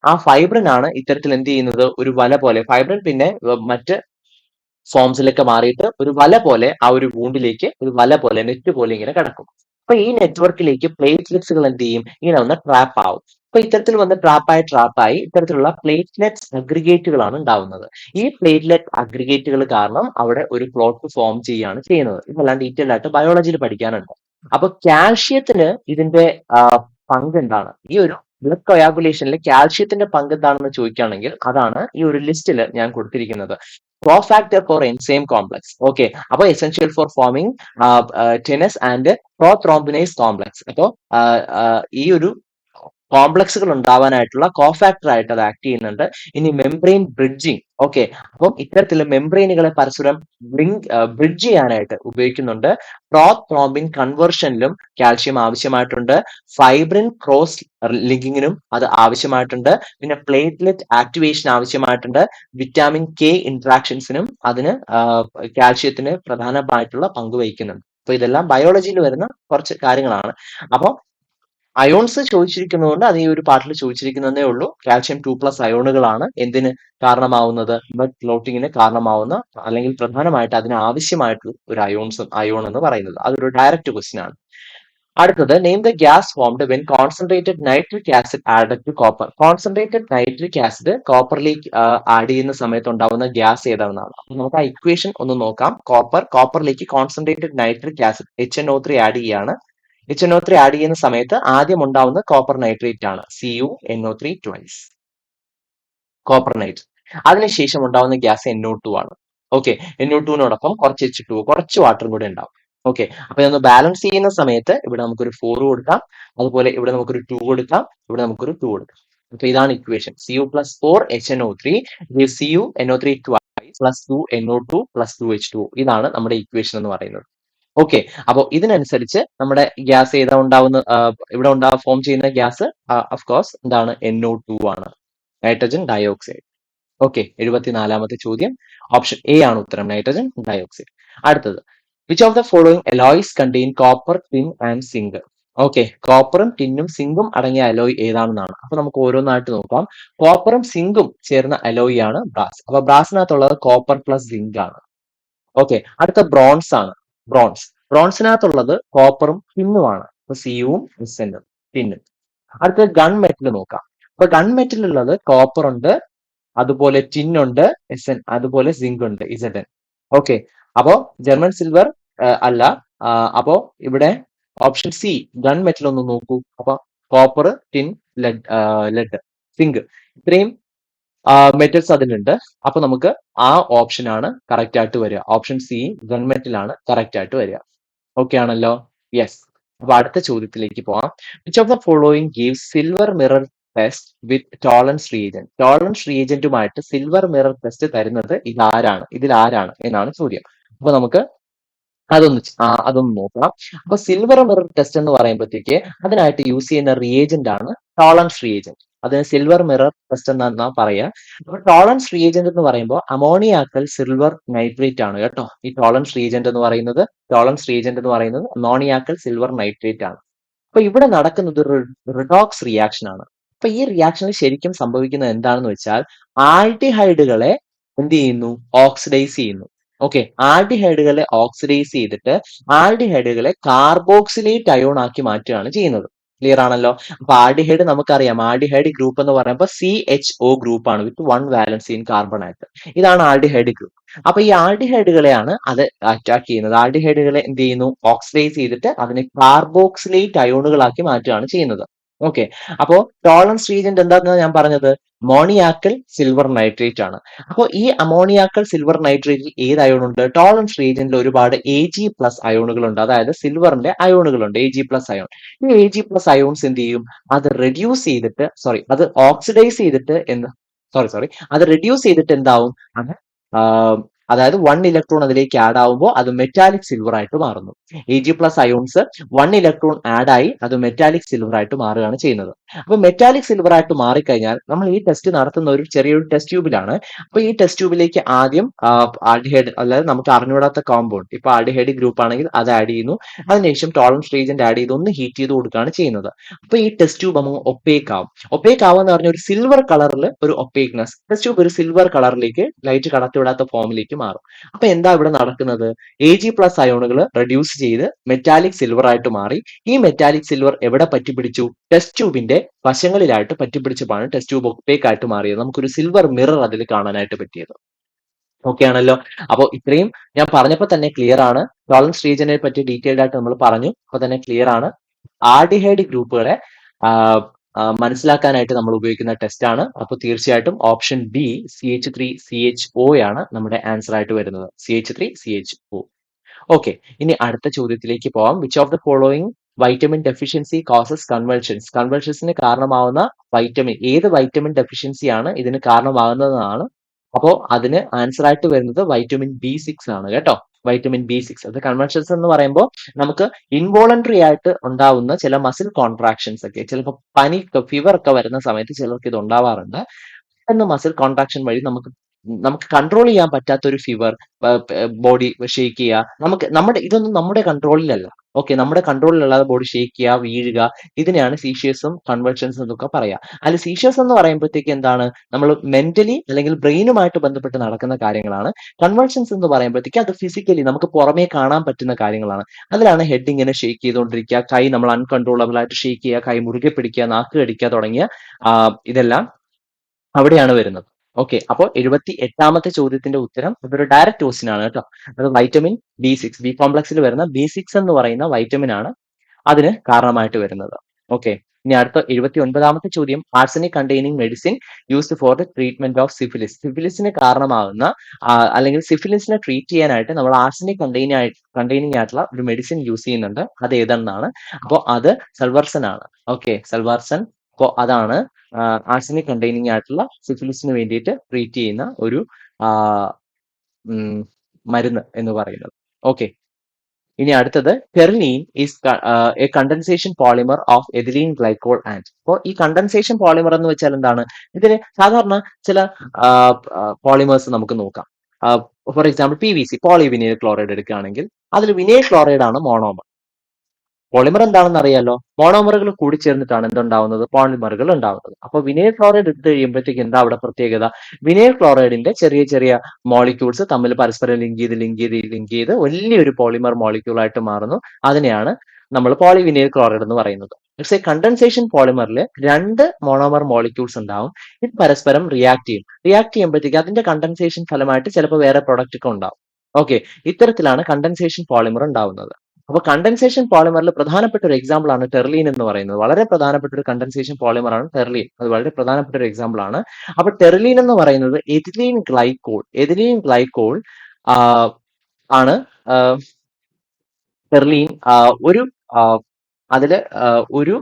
ആ ഫൈബ്രിൻ ആണ് ഇത്തരത്തിൽ എന്ത് ചെയ്യുന്നത്, ഒരു വല പോലെ ഫൈബ്രിൻ പിന്നെ മറ്റ് ഫോംസിലൊക്കെ മാറിയിട്ട് ഒരു വല പോലെ ആ ഒരു വൂണ്ടിലേക്ക് ഒരു വല പോലെ നെറ്റ് പോലെ ഇങ്ങനെ കിടക്കും. അപ്പൊ ഈ നെറ്റ്വർക്കിലേക്ക് പ്ലേറ്റ്ലെറ്റ്സുകൾ എന്ത് ചെയ്യും, ഇങ്ങനെ വന്ന് ട്രാപ്പ് ആവും. അപ്പൊ ഇത്തരത്തിൽ വന്ന് ട്രാപ്പായി ഇത്തരത്തിലുള്ള പ്ലേറ്റ്ലെറ്റ്സ് അഗ്രിഗേറ്റുകളാണ് ഉണ്ടാവുന്നത്. ഈ പ്ലേറ്റ്ലെറ്റ് അഗ്രിഗേറ്റുകൾ കാരണം അവിടെ ഒരു ക്ലോട്ട് ഫോം ചെയ്യുകയാണ് ചെയ്യുന്നത്. ഇതെല്ലാം ഡീറ്റെയിൽ ആയിട്ട് ബയോളജിയിൽ പഠിക്കാനുണ്ട്. അപ്പൊ കാൽഷ്യത്തിന് ഇതിന്റെ പങ്ക് എന്താണ്, ഈ ഒരു ബ്ലഡ് കൊയാഗുലേഷനിൽ കാൽഷ്യത്തിന്റെ പങ്ക് എന്താണെന്ന് ചോദിക്കുകയാണെങ്കിൽ അതാണ് ഈ ഒരു ലിസ്റ്റിൽ ഞാൻ കൊടുത്തിരിക്കുന്നത്. cofactor for enzyme complex. Okay, അപ്പോൾ essential for forming tenase and prothrombinase complex. അപ്പോൾ ഈ ഒരു കോംപ്ലക്സുകൾ ഉണ്ടാവാനായിട്ടുള്ള കോഫാക്ടർ ആയിട്ട് അത് ആക്ട് ചെയ്യുന്നുണ്ട്. ഇനി മെംബ്രെയിൻ ബ്രിഡ്ജിങ്. ഓക്കെ, അപ്പം ഇത്തരത്തിലുള്ള മെംബ്രെയിനുകളെ പരസ്പരം ബ്രിഡ്ജ് ചെയ്യാനായിട്ട് ഉപയോഗിക്കുന്നുണ്ട്. പ്രോത്രോംബിൻ കൺവേർഷനിലും കാൽഷ്യം ആവശ്യമായിട്ടുണ്ട്. ഫൈബ്രിൻ ക്രോസ് ലിങ്കിങ്ങിനും അത് ആവശ്യമായിട്ടുണ്ട്. പിന്നെ പ്ലേറ്റ്ലെറ്റ് ആക്ടിവേഷൻ ആവശ്യമായിട്ടുണ്ട്. വിറ്റാമിൻ കെ ഇന്ററാക്ഷൻസിനും അതിന് കാൽഷ്യത്തിന് പ്രധാനമായിട്ടുള്ള പങ്ക് വഹിക്കുന്നുണ്ട്. അപ്പൊ ഇതെല്ലാം ബയോളജിയിൽ വരുന്ന കുറച്ച് കാര്യങ്ങളാണ്. അപ്പൊ അയോൺസ് ചോദിച്ചിരിക്കുന്നതുകൊണ്ട് അത് ഈ ഒരു പാർട്ടിൽ ചോദിച്ചിരിക്കുന്നതേ ഉള്ളൂ. കാൽഷ്യം 2+ അയോണുകളാണ് എന്തിന് കാരണമാവുന്നത്, ബ്ലഡ് ക്ലോട്ടിങ്ങിന് കാരണമാവുന്ന അല്ലെങ്കിൽ പ്രധാനമായിട്ട് അതിന് ആവശ്യമായിട്ടുള്ള ഒരു അയോൺ എന്ന് പറയുന്നത്. അതൊരു ഡയറക്റ്റ് ക്വസ്റ്റ്യൻ ആണ്. അടുത്തത്, name the gas formed when concentrated nitric acid added to copper. Concentrated nitric acid കോപ്പറിലേക്ക് ആഡ് ചെയ്യുന്ന സമയത്ത് ഉണ്ടാവുന്ന ഗ്യാസ് ഏതാണെന്നാണ്. അപ്പൊ നമുക്ക് ആ ഇക്വേഷൻ ഒന്ന് നോക്കാം. കോപ്പറിലേക്ക് concentrated nitric acid HNO3 add ചെയ്യാണ്. HNO3 ആഡ് ചെയ്യുന്ന സമയത്ത് ആദ്യം ഉണ്ടാവുന്ന കോപ്പർ നൈട്രേറ്റ് ആണ്, CuNO3 ട്വൈസ് കോപ്പർ നൈട്രേറ്റ്. അതിനുശേഷം ഉണ്ടാവുന്ന ഗ്യാസ് NO2 ആണ്. ഓക്കെ, NO2നോടൊപ്പം കുറച്ച് H2O, കുറച്ച് വാട്ടറും കൂടെ ഉണ്ടാവും. ഓക്കെ, അപ്പൊ ഇതൊന്ന് ബാലൻസ് ചെയ്യുന്ന സമയത്ത് ഇവിടെ നമുക്കൊരു 4 കൊടുക്കാം, അതുപോലെ ഇവിടെ നമുക്കൊരു 2 കൊടുക്കാം, ഇവിടെ നമുക്കൊരു 2 കൊടുക്കാം. അപ്പൊ ഇതാണ് equation. Cu+4 HNO3 gives CuNO3 twice plus 2 NO2 plus 2 H2O. ഇതാണ് നമ്മുടെ ഇക്വേഷൻ എന്ന് പറയുന്നത്. ഓക്കെ, അപ്പൊ ഇതിനനുസരിച്ച് നമ്മുടെ ഗ്യാസ് ഏതാ ഉണ്ടാവുന്ന, ഇവിടെ ഫോം ചെയ്യുന്ന ഗ്യാസ് ഓഫ് കോഴ്സ് എന്താണ്, NO2 ആണ്, നൈട്രജൻ ഡയോക്സൈഡ്. ഓക്കെ, 74ാമത്തെ ചോദ്യം ഓപ്ഷൻ എ ആണ് ഉത്തരം, നൈട്രജൻ ഡയോക്സൈഡ്. അടുത്തത്, which of the following alloys contain copper, tin and zinc? Okay, കോപ്പറും ടിന്നും സിങ്കും അടങ്ങിയ അലോയ് ഏതാണെന്നാണ്. അപ്പൊ നമുക്ക് ഓരോന്നായിട്ട് നോക്കാം. കോപ്പറും സിങ്കും ചേർന്ന അലോയ് ആണ് ബ്രാസ്. അപ്പൊ ബ്രാസിനകത്തുള്ളത് കോപ്പർ പ്ലസ് സിങ്ക് ആണ്. ഓക്കെ, അടുത്ത ബ്രോൺസ് ആണ്. ബ്രോൺസിനകത്തുള്ളത് കോപ്പറും ടിന്നുമാണ്. അപ്പൊ സിയും എസ്എനും ടിന്നും. അടുത്ത ഗൺ മെറ്റൽ നോക്കാം. അപ്പൊ ഗൺ മെറ്റലിലുള്ളത് കോപ്പർ ഉണ്ട്, അതുപോലെ ടിൻ ഉണ്ട്, SN, അതുപോലെ സിങ്ക് ഉണ്ട്, ZN. ഓക്കെ, അപ്പോ ജർമ്മൻ സിൽവർ അല്ല. അപ്പോ ഇവിടെ ഓപ്ഷൻ സി ഗൺ മെറ്റൽ ഒന്ന് നോക്കൂ. അപ്പൊ കോപ്പർ, ടിൻ, ലെഡ്, സിങ്ക്, ഇത്രയും മെറ്റൽസ് അതിലുണ്ട്. അപ്പൊ നമുക്ക് ആ ഓപ്ഷൻ ആണ് കറക്റ്റ് ആയിട്ട് വരിക. ഓപ്ഷൻ സി ഗൺ മെറ്റൽ ആണ് കറക്റ്റ് ആയിട്ട് വരിക. ഓക്കെ ആണല്ലോ? യെസ്. അപ്പൊ അടുത്ത ചോദ്യത്തിലേക്ക് പോവാം. Which of the following gives silver mirror test with Tollens reagent? Tollens റീജന്റുമായിട്ട് സിൽവർ മിറർ ടെസ്റ്റ് തരുന്നത് ഇതിൽ ആരാണ് എന്നാണ് ചോദ്യം. അപ്പൊ നമുക്ക് അതൊന്ന് നോക്കാം. അപ്പൊ സിൽവർ മിറർ ടെസ്റ്റ് എന്ന് പറയുമ്പോഴത്തേക്ക് അതിനായിട്ട് യൂസ് ചെയ്യുന്ന റിയേജന്റ് ആണ് ടോളൻസ് റിയേജന്റ്. അതിന് സിൽവർ മിറർ ടെസ്റ്റ് എന്നാ പറയാ. അപ്പൊ ടോളൻസ് റിയേജന്റ് എന്ന് പറയുമ്പോൾ അമോണിയാക്കൽ സിൽവർ നൈട്രേറ്റ് ആണ് കേട്ടോ. ഈ ടോളൻസ് റിയേജന്റ് എന്ന് പറയുന്നത് അമോണിയാക്കൽ സിൽവർ നൈട്രേറ്റ് ആണ്. അപ്പൊ ഇവിടെ നടക്കുന്നത് റിഡോക്സ് റിയാക്ഷൻ ആണ്. അപ്പൊ ഈ റിയാക്ഷനിൽ ശരിക്കും സംഭവിക്കുന്നത് എന്താണെന്ന് വെച്ചാൽ ആൽഡിഹൈഡുകളെ എന്ത് ചെയ്യുന്നു, ഓക്സിഡൈസ് ചെയ്യുന്നു. ഓക്കെ, ആൽഡിഹൈഡുകളെ ഓക്സിഡൈസ് ചെയ്തിട്ട് ആൽഡിഹൈഡുകളെ കാർബോക്സിലേറ്റ് അയോൺ ആക്കി മാറ്റുകയാണ് ചെയ്യുന്നത്. ക്ലിയർ ആണല്ലോ. അപ്പൊ ആൽഡിഹൈഡ് നമുക്കറിയാം, ആൽഡിഹൈഡ് ഗ്രൂപ്പ് എന്ന് പറയുമ്പോൾ CHO ഗ്രൂപ്പ് ആണ് വിത്ത് 1 വാലൻസി ഇൻ കാർബൺ ആറ്റം. ഇതാണ് ആൽഡിഹൈഡ് ഗ്രൂപ്പ്. അപ്പൊ ഈ ആൽഡിഹൈഡുകളെയാണ് അത് അറ്റാക്ക് ചെയ്യുന്നത്. ആൽഡിഹൈഡുകളെ എന്ത് ചെയ്യുന്നു? ഓക്സിഡൈസ് ചെയ്തിട്ട് അതിനെ കാർബോക്സിലേറ്റ് അയോണുകളാക്കി മാറ്റുകയാണ് ചെയ്യുന്നത്. ഓക്കെ. അപ്പോ ടോളറൻസ് റീജന്റ് എന്താണെന്ന് ഞാൻ പറഞ്ഞത്? മോണിയാക്കൽ സിൽവർ നൈട്രേറ്റ് ആണ്. അപ്പോൾ ഈ അമോണിയാക്കൽ സിൽവർ നൈട്രേറ്റിൽ ഏത് അയോൺ ഉണ്ട്? ടോളറൻസ് റീജന്റിൽ ഒരുപാട് Ag+ അയോണുകൾ ഉണ്ട്. അതായത് സിൽവറിന്റെ അയോണുകളുണ്ട്, Ag+ അയോൺ. ഈ Ag+ അയോൺസ് എന്ത് ചെയ്യും? അത് റെഡ്യൂസ് ചെയ്തിട്ട്, അത് ഓക്സിഡൈസ് ചെയ്തിട്ട് അത് റെഡ്യൂസ് ചെയ്തിട്ട് എന്താവും? അത് അതായത് 1 ഇലക്ട്രോൺ അതിലേക്ക് ആഡ് ആവുമ്പോൾ അത് മെറ്റാലിക് സിൽവർ ആയിട്ട് മാറുന്നു. Ag+ അയോൺസ് 1 ഇലക്ട്രോൺ ആഡ് ആയി അത് മെറ്റാലിക് സിൽവർ ആയിട്ട് മാറുകയാണ് ചെയ്യുന്നത്. അപ്പൊ മെറ്റാലിക് സിൽവർ ആയിട്ട് മാറിക്കഴിഞ്ഞാൽ നമ്മൾ ഈ ടെസ്റ്റ് നടത്തുന്ന ഒരു ചെറിയൊരു ടെസ്റ്റ് ട്യൂബിലാണ്. അപ്പൊ ഈ ടെസ്റ്റ് ട്യൂബിലേക്ക് ആദ്യം ആൽഡിഹൈഡ്, അതായത് നമുക്ക് അറിഞ്ഞുകൂടാത്ത കോമ്പൗണ്ട്, ഇപ്പൊ ആൽഡിഹൈഡ് ഗ്രൂപ്പ് ആണെങ്കിൽ അത് ആഡ് ചെയ്യുന്നു. അതിനുശേഷം ടോളറൻസ് റീജന്റ് ആഡ് ചെയ്ത് ഒന്ന് ഹീറ്റ് ചെയ്ത് കൊടുക്കുകയാണ് ചെയ്യുന്നത്. അപ്പൊ ഈ ടെസ്റ്റ് ട്യൂബ് അങ്ങ് ഒപ്പേക്ക് ആവും. ഒപ്പേക്ക് ആവുക എന്ന് പറഞ്ഞ ഒരു സിൽവർ കളറിൽ ഒരു ഒപ്പേക്നെസ്, ടെസ്റ്റ് ട്യൂബ് ഒരു സിൽവർ കളറിലേക്ക് ലൈറ്റ് കടത്തിവിടാത്ത ഫോമിലേക്ക് മാറും. അപ്പൊ എന്താ ഇവിടെ നടക്കുന്നത്? Ag+ അയോണുകൾ റെഡ്യൂസ് ചെയ്ത് മെറ്റാലിക് സിൽവർ ആയിട്ട് മാറി. ഈ മെറ്റാലിക് സിൽവർ എവിടെ പറ്റിപ്പിടിച്ചു? ടെസ്റ്റ് ട്യൂബിന്റെ വശങ്ങളിലായിട്ട് പറ്റിപ്പിടിച്ചപ്പോഴാണ് ടെസ്റ്റ് ട്യൂബ് ഒപ്പേക്ക് ആയിട്ട് മാറിയത്. നമുക്കൊരു സിൽവർ മിറർ അതിൽ കാണാനായിട്ട് പറ്റിയത്. ഓക്കെ ആണല്ലോ. അപ്പോൾ ഇത്രയും ഞാൻ പറഞ്ഞപ്പോൾ തന്നെ ക്ലിയർ ആണ്. ടോളറൻസ് റീജിയനെ പറ്റി ഡീറ്റെയിൽഡ് ആയിട്ട് നമ്മൾ പറഞ്ഞു. അപ്പോൾ തന്നെ ക്ലിയർ ആണ്. ആൽഡിഹൈഡ് ഗ്രൂപ്പുകളെ മനസ്സിലാക്കാനായിട്ട് നമ്മൾ ഉപയോഗിക്കുന്ന ടെസ്റ്റ് ആണ്. അപ്പോൾ തീർച്ചയായിട്ടും ഓപ്ഷൻ ബി CH3CHO ആണ് നമ്മുടെ ആൻസർ ആയിട്ട് വരുന്നത്. CH3CHO. ഓക്കെ. ഇനി അടുത്ത ചോദ്യത്തിലേക്ക് പോവാം. Which of the following vitamin deficiency causes convulsions? കൺവൾഷൻസിന് കാരണമാവുന്ന വൈറ്റമിൻ, ഏത് വൈറ്റമിൻ ഡെഫിഷ്യൻസി ആണ് ഇതിന് കാരണമാകുന്നതാണ്? അപ്പോ അതിന് ആൻസർ ആയിട്ട് വരുന്നത് വൈറ്റമിൻ B6 ആണ് കേട്ടോ. Vitamin B6. അത് കൺവൾഷൻസ് എന്ന് പറയുമ്പോൾ നമുക്ക് ഇൻവോളണ്ടറി ആയിട്ട് ഉണ്ടാവുന്ന ചില മസിൽ കോൺട്രാക്ഷൻസ് ഒക്കെ, ചിലപ്പോൾ പനി, ഫീവർ ഒക്കെ വരുന്ന സമയത്ത് ചിലർക്ക് ഇത് ഉണ്ടാവാറുണ്ട്. പെട്ടെന്ന് മസിൽ കോൺട്രാക്ഷൻ വഴി നമുക്ക് കൺട്രോൾ ചെയ്യാൻ പറ്റാത്ത ഒരു ഫീവർ, ബോഡി ഷേക്ക് ചെയ്യുക, ഇതൊന്നും നമ്മുടെ കൺട്രോളിലല്ല. ഓക്കെ, നമ്മുടെ കൺട്രോളിലല്ലാതെ ബോഡി ഷേക്ക് ചെയ്യുക, വീഴുക, ഇതിനെയാണ് സീഷ്യസും കൺവൾഷൻസും എന്നൊക്കെ പറയാം. അതിൽ സീഷ്യസ് എന്ന് പറയുമ്പോഴത്തേക്ക് എന്താണ്? നമ്മൾ മെന്റലി അല്ലെങ്കിൽ ബ്രെയിനുമായിട്ട് ബന്ധപ്പെട്ട് നടക്കുന്ന കാര്യങ്ങളാണ്. കൺവൾഷൻസ് എന്ന് പറയുമ്പോഴത്തേക്ക് അത് ഫിസിക്കലി നമുക്ക് പുറമേ കാണാൻ പറ്റുന്ന കാര്യങ്ങളാണ്. അതിലാണ് ഹെഡ് ഇങ്ങനെ ഷേക്ക് ചെയ്തുകൊണ്ടിരിക്കുക, കൈ നമ്മൾ അൺകൺട്രോളബിൾ ആയിട്ട് ഷേക്ക് ചെയ്യുക, കൈ മുറുകെ പിടിക്കുക, നാക്ക് കടിക്കുക തുടങ്ങിയ ഇതെല്ലാം അവിടെയാണ് വരുന്നത്. ഓക്കെ. അപ്പോൾ 78ാമത്തെ ചോദ്യത്തിന്റെ ഉത്തരം ഇതൊരു ഡയറക്റ്റ് ക്വസ്റ്റ്യൻ ആണ് കേട്ടോ. അത് വൈറ്റമിൻ B6, ബി കോംപ്ലക്സിൽ വരുന്ന B6 എന്ന് പറയുന്ന വൈറ്റമിൻ ആണ് അതിന് കാരണമായിട്ട് വരുന്നത്. ഓക്കെ. ഇനി അടുത്ത 79ാമത്തെ ചോദ്യം, arsenic containing medicine used for the treatment of syphilis. സിഫിലിസിന് കാരണമാകുന്ന അല്ലെങ്കിൽ സിഫിലിസിനെ ട്രീറ്റ് ചെയ്യാനായിട്ട് നമ്മൾ ആർസനിക് കണ്ടെയ്നിങ് ആയിട്ടുള്ള ഒരു മെഡിസിൻ യൂസ് ചെയ്യുന്നുണ്ട്. അത് ഏതെന്നാണ്? അപ്പോൾ അത് സൾവർസൻ ആണ്. ഓക്കെ, സൾവർസൻ. അപ്പോൾ അതാണ് ആർസനിക് കണ്ടെയ്നിങ് ആയിട്ടുള്ള സിഫിലിസിന് വേണ്ടിയിട്ട് ട്രീറ്റ് ചെയ്യുന്ന ഒരു മരുന്ന് എന്ന് പറയുന്നത്. ഓക്കെ. ഇനി അടുത്തത്, terylene is a condensation polymer of ethylene glycol and. അപ്പോൾ ഈ കണ്ടൻസേഷൻ പോളിമർ എന്ന് വെച്ചാൽ എന്താണ്? ഇതിന് സാധാരണ ചില പോളിമേഴ്സ് നമുക്ക് നോക്കാം. For example PVC, polyvinyl chloride എടുക്കുകയാണെങ്കിൽ അതിൽ വിനൈൽ ക്ലോറൈഡ് ആണ് മോണോമർ. പോളിമർ എന്താണെന്ന് അറിയാലോ. മോണോമറുകൾ കൂടിച്ചേർന്നിട്ടാണ് എന്തുണ്ടാവുന്നത്? പോളിമറുകൾ ഉണ്ടാവുന്നത്. അപ്പൊ വിനൈൽ ക്ലോറൈഡ് എടുത്തു കഴിയുമ്പോഴത്തേക്ക് എന്താ അവിടെ പ്രത്യേകത? വിനൈൽ ക്ലോറൈഡിന്റെ ചെറിയ ചെറിയ മോളിക്യൂൾസ് തമ്മിൽ പരസ്പരം ലിങ്ക് ചെയ്ത് വലിയൊരു പോളിമർ മോളിക്യൂൾ ആയിട്ട് മാറുന്നു. അതിനെയാണ് നമ്മൾ പോളിവിനൈൽ ക്ലോറൈഡ് എന്ന് പറയുന്നത്. പക്ഷേ കണ്ടൻസേഷൻ പോളിമറിൽ 2 മോണോമർ മോളിക്യൂൾസ് ഉണ്ടാവും. ഇത് പരസ്പരം റിയാക്ട് ചെയ്യുമ്പോഴത്തേക്ക് അതിന്റെ കണ്ടൻസേഷൻ ഫലമായിട്ട് ചിലപ്പോൾ വേറെ പ്രൊഡക്റ്റ് ഒക്കെ ഉണ്ടാവും. ഓക്കെ, ഇത്തരത്തിലാണ് കണ്ടൻസേഷൻ പോളിമർ ഉണ്ടാവുന്നത്. അപ്പൊ കണ്ടൻസേഷൻ പോളിമറിൽ പ്രധാനപ്പെട്ട ഒരു എക്സാമ്പിൾ ആണ് ടെർലീൻ എന്ന് പറയുന്നത്. വളരെ പ്രധാനപ്പെട്ട ഒരു കണ്ടൻസേഷൻ പോളിമർ ആണ് ടെർലീൻ. അത് വളരെ പ്രധാനപ്പെട്ട ഒരു എക്സാമ്പിൾ ആണ്. അപ്പൊ ടെർലീൻ എന്ന് പറയുന്നത് എഥിലീൻ ഗ്ലൈക്കോൾ ആണ്. ടെർലീൻ ഒരു അതില് ഒരു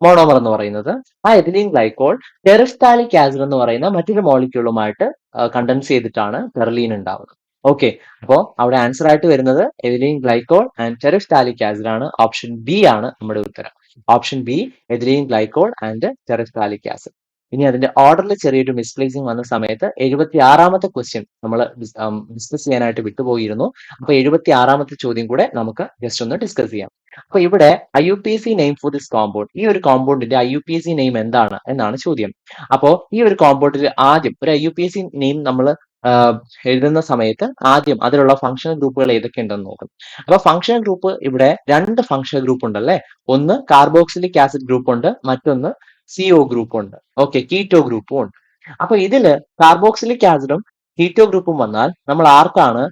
മോണോമർ എന്ന് പറയുന്നത്. ആ എഥിലീൻ ഗ്ലൈക്കോൾ ടെറിഫ്താലിക് ആസിഡ് എന്ന് പറയുന്ന മറ്റൊരു മോളിക്യൂളുമായിട്ട് കണ്ടൻസ് ചെയ്തിട്ടാണ് ടെർലീൻ ഉണ്ടാവുന്നത്. ഓക്കെ. അപ്പോ അവിടെ ആൻസർ ആയിട്ട് വരുന്നത് ethylene glycol and terephthalic acid ആണ്. ഓപ്ഷൻ ബി ആണ് നമ്മുടെ ഉത്തരം. Option B, ethylene glycol and terephthalic acid. ഇനി അതിന്റെ ഓർഡറിൽ ചെറിയൊരു മിസ്പ്ലേസിംഗ് വന്ന സമയത്ത് 76ാമത്തെ ക്വസ്റ്റ്യൻ നമ്മൾ ഡിസ്കസ് ചെയ്യാനായിട്ട് വിട്ടുപോയിരുന്നു. അപ്പൊ 76ാമത്തെ ചോദ്യം കൂടെ നമുക്ക് ജസ്റ്റ് ഒന്ന് ഡിസ്കസ് ചെയ്യാം. അപ്പൊ ഇവിടെ IUPAC name for this compound, ഈ ഒരു കോമ്പൗണ്ടിന്റെ IUPAC നെയിം എന്താണ് എന്നാണ് ചോദ്യം. അപ്പോ ഈ ഒരു കോമ്പൗണ്ടിൽ ആദ്യം ഒരു IUPAC നെയിം നമ്മൾ എഴുതുന്ന സമയത്ത് ആദ്യം അതിലുള്ള ഫങ്ഷണൽ ഗ്രൂപ്പുകൾ ഏതൊക്കെയുണ്ടെന്ന് നോക്കണം. അപ്പൊ ഫങ്ഷണൽ ഗ്രൂപ്പ് ഇവിടെ രണ്ട് ഫങ്ഷണൽ ഗ്രൂപ്പ് ഉണ്ടല്ലേ. ഒന്ന് കാർബോക്സിലിക് ആസിഡ് ഗ്രൂപ്പ് ഉണ്ട്, മറ്റൊന്ന് CO ഗ്രൂപ്പ് ഉണ്ട്. ഓക്കെ, കീറ്റോ ഗ്രൂപ്പും ഉണ്ട്. അപ്പൊ ഇതില് കാർബോക്സിലിക് ആസിഡും കീറ്റോ ഗ്രൂപ്പും വന്നാൽ നമ്മൾ ആർക്കാണ്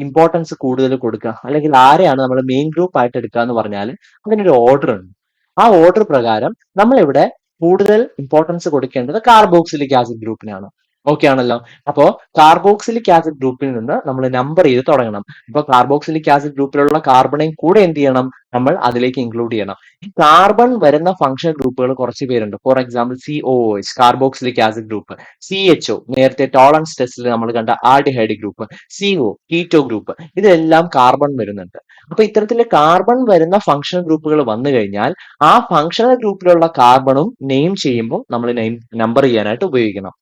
ഇമ്പോർട്ടൻസ് കൂടുതൽ കൊടുക്കുക, അല്ലെങ്കിൽ ആരെയാണ് നമ്മൾ മെയിൻ ഗ്രൂപ്പ് ആയിട്ട് എടുക്കുക എന്ന് പറഞ്ഞാൽ അതിനൊരു ഓർഡർ ഉണ്ട്. ആ ഓർഡർ പ്രകാരം നമ്മൾ ഇവിടെ കൂടുതൽ ഇമ്പോർട്ടൻസ് കൊടുക്കേണ്ടത് കാർബോക്സിലിക് ആസിഡ് ഗ്രൂപ്പിനാണ്. ഓക്കെ ആണല്ലോ. അപ്പോ കാർബോക്സിലിക് ആസിഡ് ഗ്രൂപ്പിൽ നിന്ന് നമ്മൾ നമ്പർ ചെയ്ത് തുടങ്ങണം. ഇപ്പൊ കാർബോക്സിലിക് ആസിഡ് ഗ്രൂപ്പിലുള്ള കാർബണേയും കൂടെ എന്ത് ചെയ്യണം, നമ്മൾ അതിലേക്ക് ഇൻക്ലൂഡ് ചെയ്യണം. ഈ കാർബൺ വരുന്ന ഫങ്ഷണൽ ഗ്രൂപ്പുകൾ കുറച്ച് പേരുണ്ട്. For example COOH carboxylic acid group, CHO നേരത്തെ ടോളറൻസ് ടെസ്റ്റിൽ നമ്മൾ കണ്ട aldehyde group, CO keto group, ഇതെല്ലാം കാർബൺ വരുന്നുണ്ട്. അപ്പൊ ഇത്തരത്തില് കാർബൺ വരുന്ന ഫങ്ഷണൽ ഗ്രൂപ്പുകൾ വന്നു കഴിഞ്ഞാൽ ആ ഫങ്ഷണൽ ഗ്രൂപ്പിലുള്ള കാർബണും നെയിം ചെയ്യുമ്പോൾ നമ്മൾ നമ്പർ ചെയ്യാനായിട്ട് ഉപയോഗിക്കണം.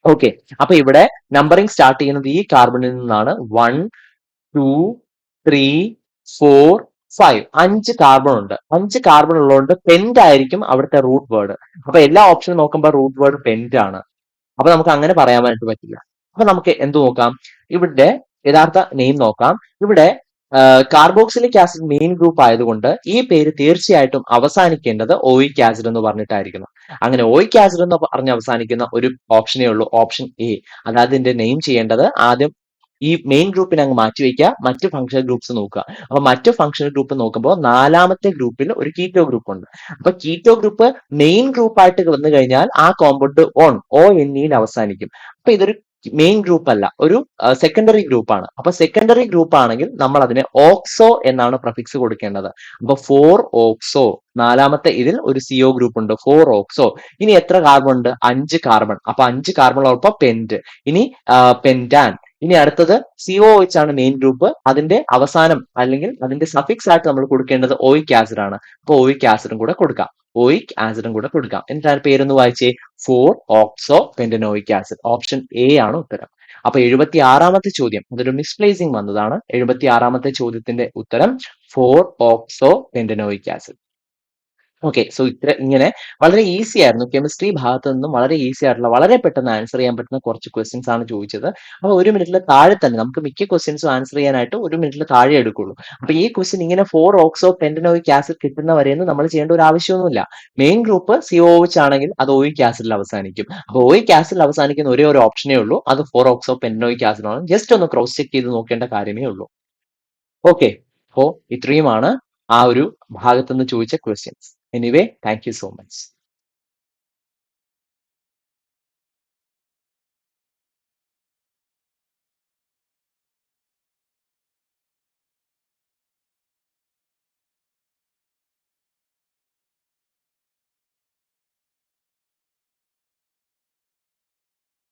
ഓക്കെ, അപ്പൊ ഇവിടെ നമ്പറിംഗ് സ്റ്റാർട്ട് ചെയ്യുന്നത് ഈ കാർബണിൽ നിന്നാണ്. 1, 2, 3, 4, 5 5 കാർബൺ ഉണ്ട്. 5 കാർബൺ ഉള്ളതുകൊണ്ട് പെന്റ് ആയിരിക്കും അവിടുത്തെ റൂട്ട് വേർഡ്. അപ്പൊ എല്ലാ ഓപ്ഷനും നോക്കുമ്പോൾ റൂട്ട് വേർഡ് പെന്റ് ആണ്. അപ്പൊ നമുക്ക് അങ്ങനെ പറയാനായിട്ട് പറ്റില്ല. അപ്പൊ നമുക്ക് എന്ത് നോക്കാം, ഇവിടെ യഥാർത്ഥ നെയിം നോക്കാം. ഇവിടെ കാർബോക്സിലിക് ആസിഡ് മെയിൻ ഗ്രൂപ്പ് ആയതുകൊണ്ട് ഈ പേര് തീർച്ചയായിട്ടും അവസാനിക്കേണ്ടത് ഓയിക് ആസിഡ് എന്ന് പറഞ്ഞിട്ടായിരിക്കണം. അങ്ങനെ ഓയിക് ആസിഡ് എന്ന് പറഞ്ഞ് അവസാനിക്കുന്ന ഒരു ഓപ്ഷനേ ഉള്ളൂ, ഓപ്ഷൻ എ. അതായത് ഇതിന്റെ നെയിം ചെയ്യേണ്ടത് ആദ്യം ഈ മെയിൻ ഗ്രൂപ്പിനെ അങ്ങ് മാറ്റിവെക്കുക, മറ്റ് ഫങ്ഷണൽ ഗ്രൂപ്പ്സ് നോക്കുക. അപ്പൊ മറ്റു ഫങ്ഷണൽ ഗ്രൂപ്പ് നോക്കുമ്പോൾ നാലാമത്തെ ഗ്രൂപ്പിൽ ഒരു കീറ്റോ ഗ്രൂപ്പ് ഉണ്ട്. അപ്പൊ കീറ്റോ ഗ്രൂപ്പ് മെയിൻ ഗ്രൂപ്പ് ആയിട്ട് വന്നു കഴിഞ്ഞാൽ ആ കോമ്പൗണ്ട് ONയിൽ അവസാനിക്കും. അപ്പൊ ഇതൊരു മെയിൻ ഗ്രൂപ്പ് അല്ല, ഒരു സെക്കൻഡറി ഗ്രൂപ്പ് ആണ്. അപ്പൊ സെക്കൻഡറി ഗ്രൂപ്പ് ആണെങ്കിൽ നമ്മൾ അതിനെ ഓക്സോ എന്നാണ് പ്രഫിക്സ് കൊടുക്കേണ്ടത്. അപ്പൊ 4 ഓക്സോ, നാലാമത്തെ ഇതിൽ ഒരു CO ഗ്രൂപ്പ് ഉണ്ട്, 4 ഓക്സോ. ഇനി എത്ര കാർബൺ ഉണ്ട്, 5 കാർബൺ. അപ്പൊ 5 കാർബണോടൊപ്പം പെന്റ്, ഇനി പെന്റാൻ. ഇനി അടുത്തത് COOH ആണ് മെയിൻ ഗ്രൂപ്പ്. അതിന്റെ അവസാനം അല്ലെങ്കിൽ അതിന്റെ സഫിക്സ് ആയിട്ട് നമ്മൾ കൊടുക്കേണ്ടത് ഓയിക് ആസിഡ് ആണ്. അപ്പൊ ഓയിക് ആസിഡും കൂടെ കൊടുക്കാം, ഓയിക് ആസിഡും കൂടെ കൊടുക്കാം. എന്താണ് പേരൊന്ന് വായിച്ചേ, 4 ഓക്സോ പെന്റനോയിക് ആസിഡ്. ഓപ്ഷൻ എ ആണ് ഉത്തരം. അപ്പൊ 76ാമത്തെ ചോദ്യം, അതൊരു മിസ്പ്ലേസിംഗ് വന്നതാണ്. 76ാമത്തെ ചോദ്യത്തിന്റെ ഉത്തരം 4 ഓക്സോ പെന്റനോയിക് ആസിഡ്. ഓക്കെ, സോ ഇങ്ങനെ വളരെ ഈസി ആയിരുന്നു. കെമിസ്ട്രി ഭാഗത്ത് നിന്നും വളരെ ഈസി ആയിട്ടുള്ള, വളരെ പെട്ടെന്ന് ആൻസർ ചെയ്യാൻ പറ്റുന്ന കുറച്ച് ക്വസ്റ്റ്യൻസ് ആണ് ചോദിച്ചത്. അപ്പൊ 1 മിനിറ്റിൽ താഴെ തന്നെ നമുക്ക് മിക്ക ക്വസ്റ്റ്യൻസും ആൻസർ ചെയ്യാനായിട്ട് 1 മിനിറ്റിൽ താഴെ എടുക്കുള്ളൂ. അപ്പൊ ഈ ക്വസ്റ്റ്യൻ ഇങ്ങനെ 4 ഓക്സോ പെന്റനോയിക് ആസിഡ് കിട്ടുന്നവരെയൊന്നും നമ്മൾ ചെയ്യേണ്ട ഒരു ആവശ്യമൊന്നുമില്ല. മെയിൻ ഗ്രൂപ്പ് COOH ആണെങ്കിൽ അത് ഓയിക് ആസിഡിൽ അവസാനിക്കും. അപ്പൊ ഓയിക് ആസിഡിൽ അവസാനിക്കുന്ന ഒരേ ഒരു ഓപ്ഷനേ ഉള്ളൂ, അത് 4 ഓക്സോ പെന്റനോയിക് ആസിഡ് ആണ്. ജസ്റ്റ് ഒന്ന് ക്രോസ് ചെക്ക് ചെയ്ത് നോക്കേണ്ട കാര്യമേ ഉള്ളൂ. ഓക്കെ, അപ്പോ ഇത്രയുമാണ് ആ ഒരു ഭാഗത്തുനിന്ന് ചോദിച്ച questions. Anyway, thank you so much.